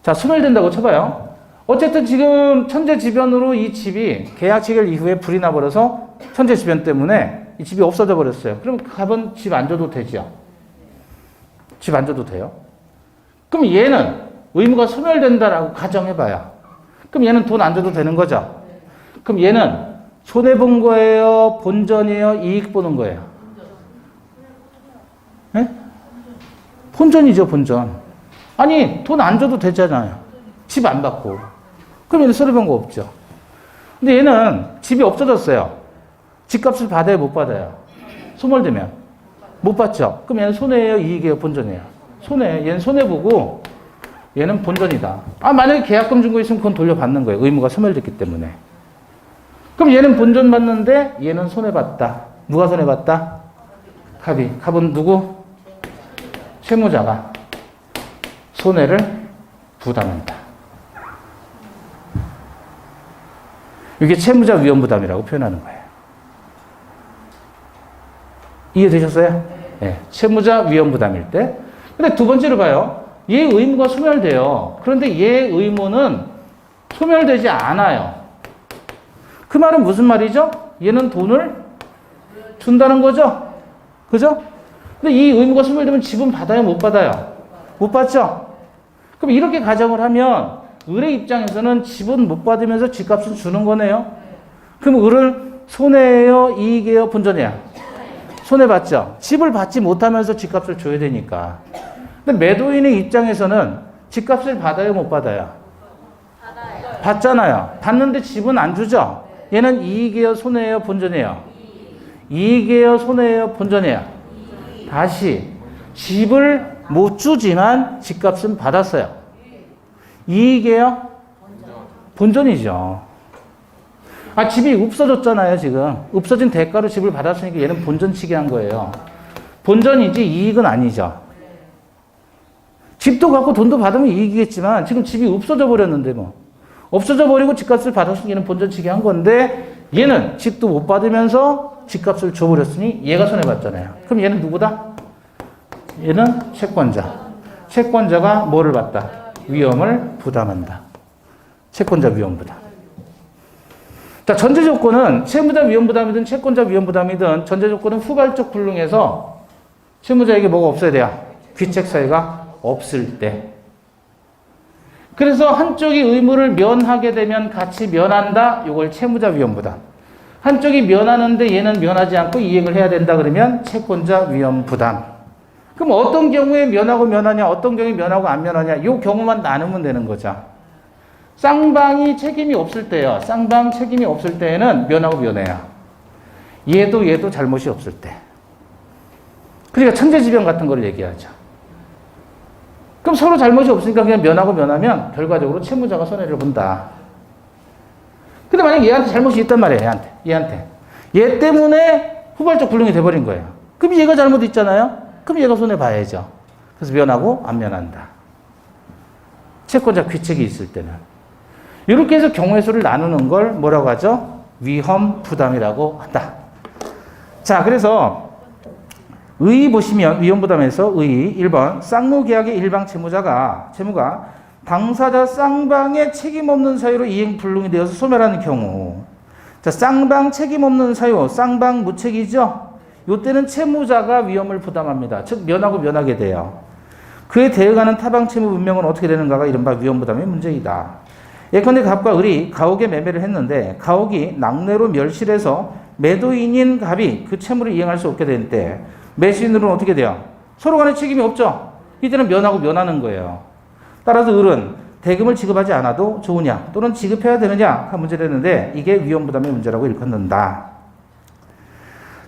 자, 소멸된다고 쳐봐요. 어쨌든 지금 천재지변으로 이 집이 계약 체결 이후에 불이 나버려서 천재지변 때문에 이 집이 없어져 버렸어요. 그럼 갑은 집 안 줘도 되죠? 집 안 줘도 돼요? 그럼 얘는 의무가 소멸된다라고 가정해봐요. 그럼 얘는 돈 안 줘도 되는 거죠? 그럼 얘는 손해본 거예요? 본전이에요? 이익 보는 거예요? 네? 본전이죠, 본전. 아니, 돈 안 줘도 되잖아요. 집 안 받고. 그럼 얘는 손해본 거 없죠. 근데 얘는 집이 없어졌어요. 집값을 받아요, 못 받아요? 소멸되면 못 받죠. 그럼 얘는 손해예요, 이익이에요, 본전이에요? 손해. 얘는 손해보고 얘는 본전이다. 만약에 계약금 준 거 있으면 그건 돌려받는 거예요. 의무가 소멸됐기 때문에. 그럼 얘는 본전 받는데 얘는 손해봤다. 누가 손해봤다? 갑이. 갑은 누구? 채무자가 손해를 부담한다. 이게 채무자 위험부담이라고 표현하는 거예요. 이해되셨어요? 네. 채무자 위험부담일 때. 근데 두 번째로 봐요. 얘 의무가 소멸돼요. 그런데 얘 의무는 소멸되지 않아요. 그 말은 무슨 말이죠? 얘는 돈을 준다는 거죠? 그죠? 근데 이 의무가 소멸되면 집은 받아요? 못 받아요? 못 받죠? 그럼 이렇게 가정을 하면 을의 입장에서는 집은 못 받으면서 집값은 주는 거네요. 그럼 을은 손해예요? 이익이에요? 본전이에요? 손해봤죠? 집을 받지 못하면서 집값을 줘야 되니까. 근데 매도인의 입장에서는 집값을 받아요? 못 받아요? 받아요. 받잖아요. 받는데 집은 안 주죠? 얘는 이익이에요? 손해예요? 본전이에요? 이익이에요? 손해예요? 본전이에요? 다시 집을 못 주지만 집값은 받았어요. 이익이에요? 본전이죠. 집이 없어졌잖아요, 지금. 없어진 대가로 집을 받았으니까 얘는 본전치기 한 거예요. 본전이지 이익은 아니죠. 집도 갖고 돈도 받으면 이익이겠지만 지금 집이 없어져 버렸는데 뭐. 없어져 버리고 집값을 받았으니 얘는 본전치기 한 건데 얘는 집도 못 받으면서 집값을 줘버렸으니 얘가 손해봤잖아요. 그럼 얘는 누구다? 얘는 채권자. 채권자가 뭐를 받다? 위험을 부담한다. 채권자 위험 부담. 자, 전제 조건은 채무자 위험 부담이든 채권자 위험 부담이든 전제 조건은 후발적 불능해서 채무자에게 뭐가 없어야 돼요? 귀책 사유가 없을 때. 그래서 한쪽이 의무를 면하게 되면 같이 면한다. 이걸 채무자 위험 부담. 한쪽이 면하는데 얘는 면하지 않고 이행을 해야 된다 그러면 채권자 위험 부담. 그럼 어떤 경우에 면하고 면하냐, 어떤 경우에 면하고 안 면하냐, 이 경우만 나누면 되는 거죠. 쌍방이 책임이 없을 때요. 쌍방 책임이 없을 때에는 면하고 면해요. 얘도 잘못이 없을 때. 그러니까 천재지변 같은 걸 얘기하죠. 그럼 서로 잘못이 없으니까 그냥 면하고 면하면 결과적으로 채무자가 손해를 본다. 근데 만약에 얘한테 잘못이 있단 말이에요. 얘한테. 얘 때문에 후발적 불능이 돼버린 거예요. 그럼 얘가 잘못 있잖아요. 그럼 얘가 손해봐야죠. 그래서 면하고 안 면한다. 채권자 귀책이 있을 때는. 이렇게 해서 경우의 수를 나누는 걸 뭐라고 하죠? 위험 부담이라고 한다. 자, 그래서 의 보시면 위험 부담에서 의 1번 쌍무계약의 일방 채무가 당사자 쌍방의 책임 없는 사유로 이행 불능이 되어서 소멸하는 경우. 자, 쌍방 책임 없는 사유, 쌍방 무책이죠? 이때는 채무자가 위험을 부담합니다. 즉 면하고 면하게 돼요. 그에 대응하는 타방 채무 분명은 어떻게 되는가가 이른바 위험 부담의 문제이다. 예컨대 갑과 을이 가옥에 매매를 했는데 가옥이 낙뢰로 멸실해서 매도인인 갑이 그 채무를 이행할 수 없게 된 때 매수인으로는 어떻게 돼요? 서로 간에 책임이 없죠? 이때는 면하고 면하는 거예요. 따라서 을은 대금을 지급하지 않아도 좋으냐 또는 지급해야 되느냐 문제되는데 이게 위험부담의 문제라고 일컫는다.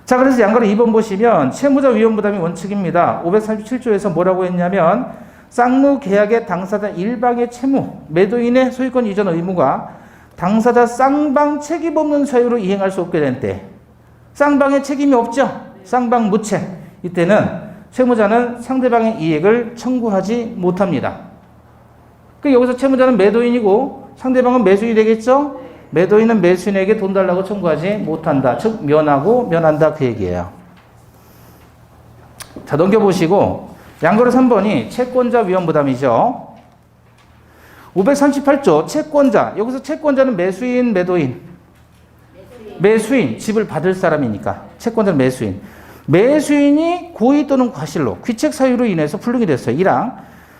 자, 그래서 양가로 2번 보시면 채무자 위험부담이 원칙입니다. 537조에서 뭐라고 했냐면 쌍무계약의 당사자 일방의 채무, 매도인의 소유권 이전 의무가 당사자 쌍방 책임 없는 사유로 이행할 수 없게 된 때 쌍방의 책임이 없죠? 쌍방 무책. 이때는 채무자는 상대방의 이익을 청구하지 못합니다. 여기서 채무자는 매도인이고 상대방은 매수인이 되겠죠? 매도인은 매수인에게 돈 달라고 청구하지 못한다. 즉 면하고 면한다 그 얘기예요. 자, 넘겨보시고 양거로 3번이 채권자 위험부담이죠. 538조 채권자. 여기서 채권자는 매수인, 매도인. 매수인. 집을 받을 사람이니까. 채권자는 매수인. 매수인이 고의 또는 과실로 귀책 사유로 인해서 불능이 됐어요. 1항.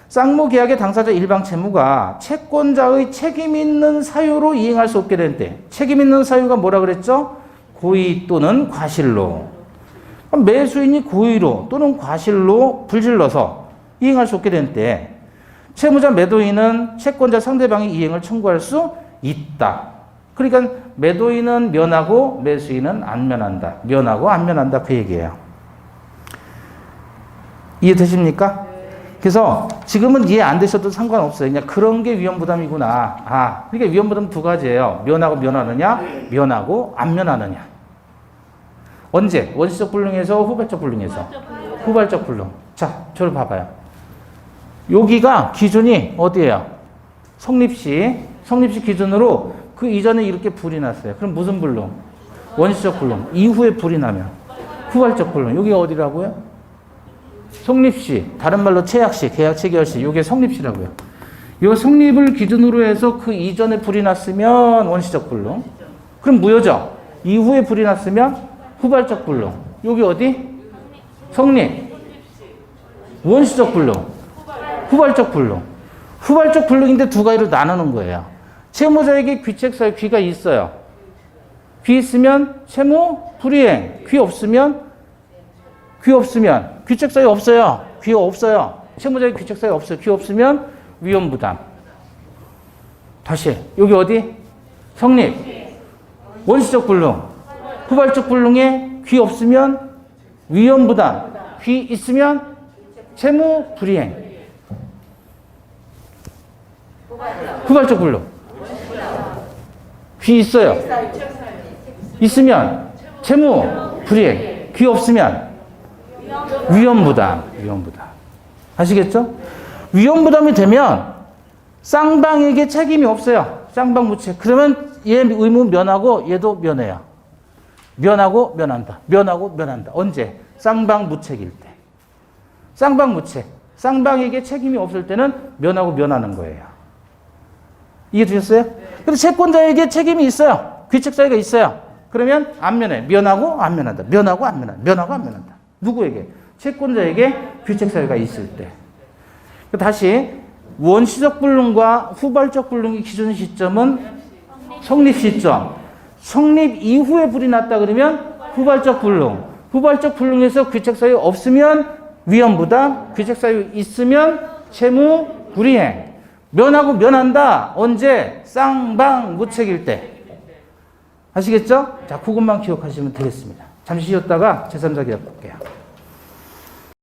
쌍무계약의 당사자 일방 채무가 채권자의 책임 있는 사유로 이행할 수 없게 될 때. 책임 있는 사유가 뭐라 그랬죠? 고의 또는 과실로. 매수인이 고의로 또는 과실로 불질러서 이행할 수 없게 된 때 채무자 매도인은 채권자 상대방의 이행을 청구할 수 있다. 그러니까 매도인은 면하고 매수인은 안 면한다. 면하고 안 면한다. 그 얘기예요. 이해되십니까? 그래서 지금은 이해 안 되셔도 상관없어요. 그냥 그런 게 위험부담이구나. 그러니까 위험부담 두 가지예요. 면하고 면하느냐, 면하고 안 면하느냐. 언제? 원시적 불능에서 후발적 불능에서? 후발적 불능. 자, 저를 봐봐요. 여기가 기준이 어디예요? 성립시 기준으로 그 이전에 이렇게 불이 났어요. 그럼 무슨 불능? 원시적 불능. 이후에 불이 나면 후발적 불능. 여기가 어디라고요? 성립시. 다른 말로 체약시, 계약 체결시. 이게 성립시라고요. 이 성립을 기준으로 해서 그 이전에 불이 났으면 원시적 불능. 그럼 무효죠? 이후에 불이 났으면 후발적 불능. 여기 어디? 성립. 원시적 불능. 후발적 불능. 후발적 불능인데 두 가지로 나누는 거예요. 채무자에게 귀책사유 귀가 있어요. 귀 있으면 채무 불이행. 귀 없으면 귀책사유 없어요. 귀 없어요. 채무자에게 귀책사유 없어요. 귀 없으면 위험부담. 다시 여기 어디? 성립. 원시적 불능. 후발적 불능에 귀 없으면 위험부담. 귀 있으면 채무 불이행. 후발적 불능. 귀 있어요. 있으면 채무 불이행. 귀 없으면 위험부담. 아시겠죠? 위험부담이 되면 쌍방에게 책임이 없어요. 쌍방무책. 그러면 얘 의무 면하고 얘도 면해요. 면하고 면한다. 언제? 쌍방무책일 때. 쌍방무책. 쌍방에게 책임이 없을 때는 면하고 면하는 거예요. 이해되셨어요? 근데 채권자에게 책임이 있어요. 귀책사유가 있어요. 그러면 안 면해. 면하고 안 면한다. 면하고 안 면한다. 누구에게? 채권자에게 귀책사유가 있을 때. 다시 원시적 불능과 후발적 불능의 기준 시점은 성립 시점. 성립 이후에 불이 났다 그러면 후발적 불능. 후발적 불능에서 귀책사유 없으면 위험부담. 귀책사유 있으면 채무 불이행. 면하고 면한다. 언제? 쌍방무책일 때. 아시겠죠? 자, 그것만 기억하시면 되겠습니다. 잠시 쉬었다가 제3자 기억 볼게요.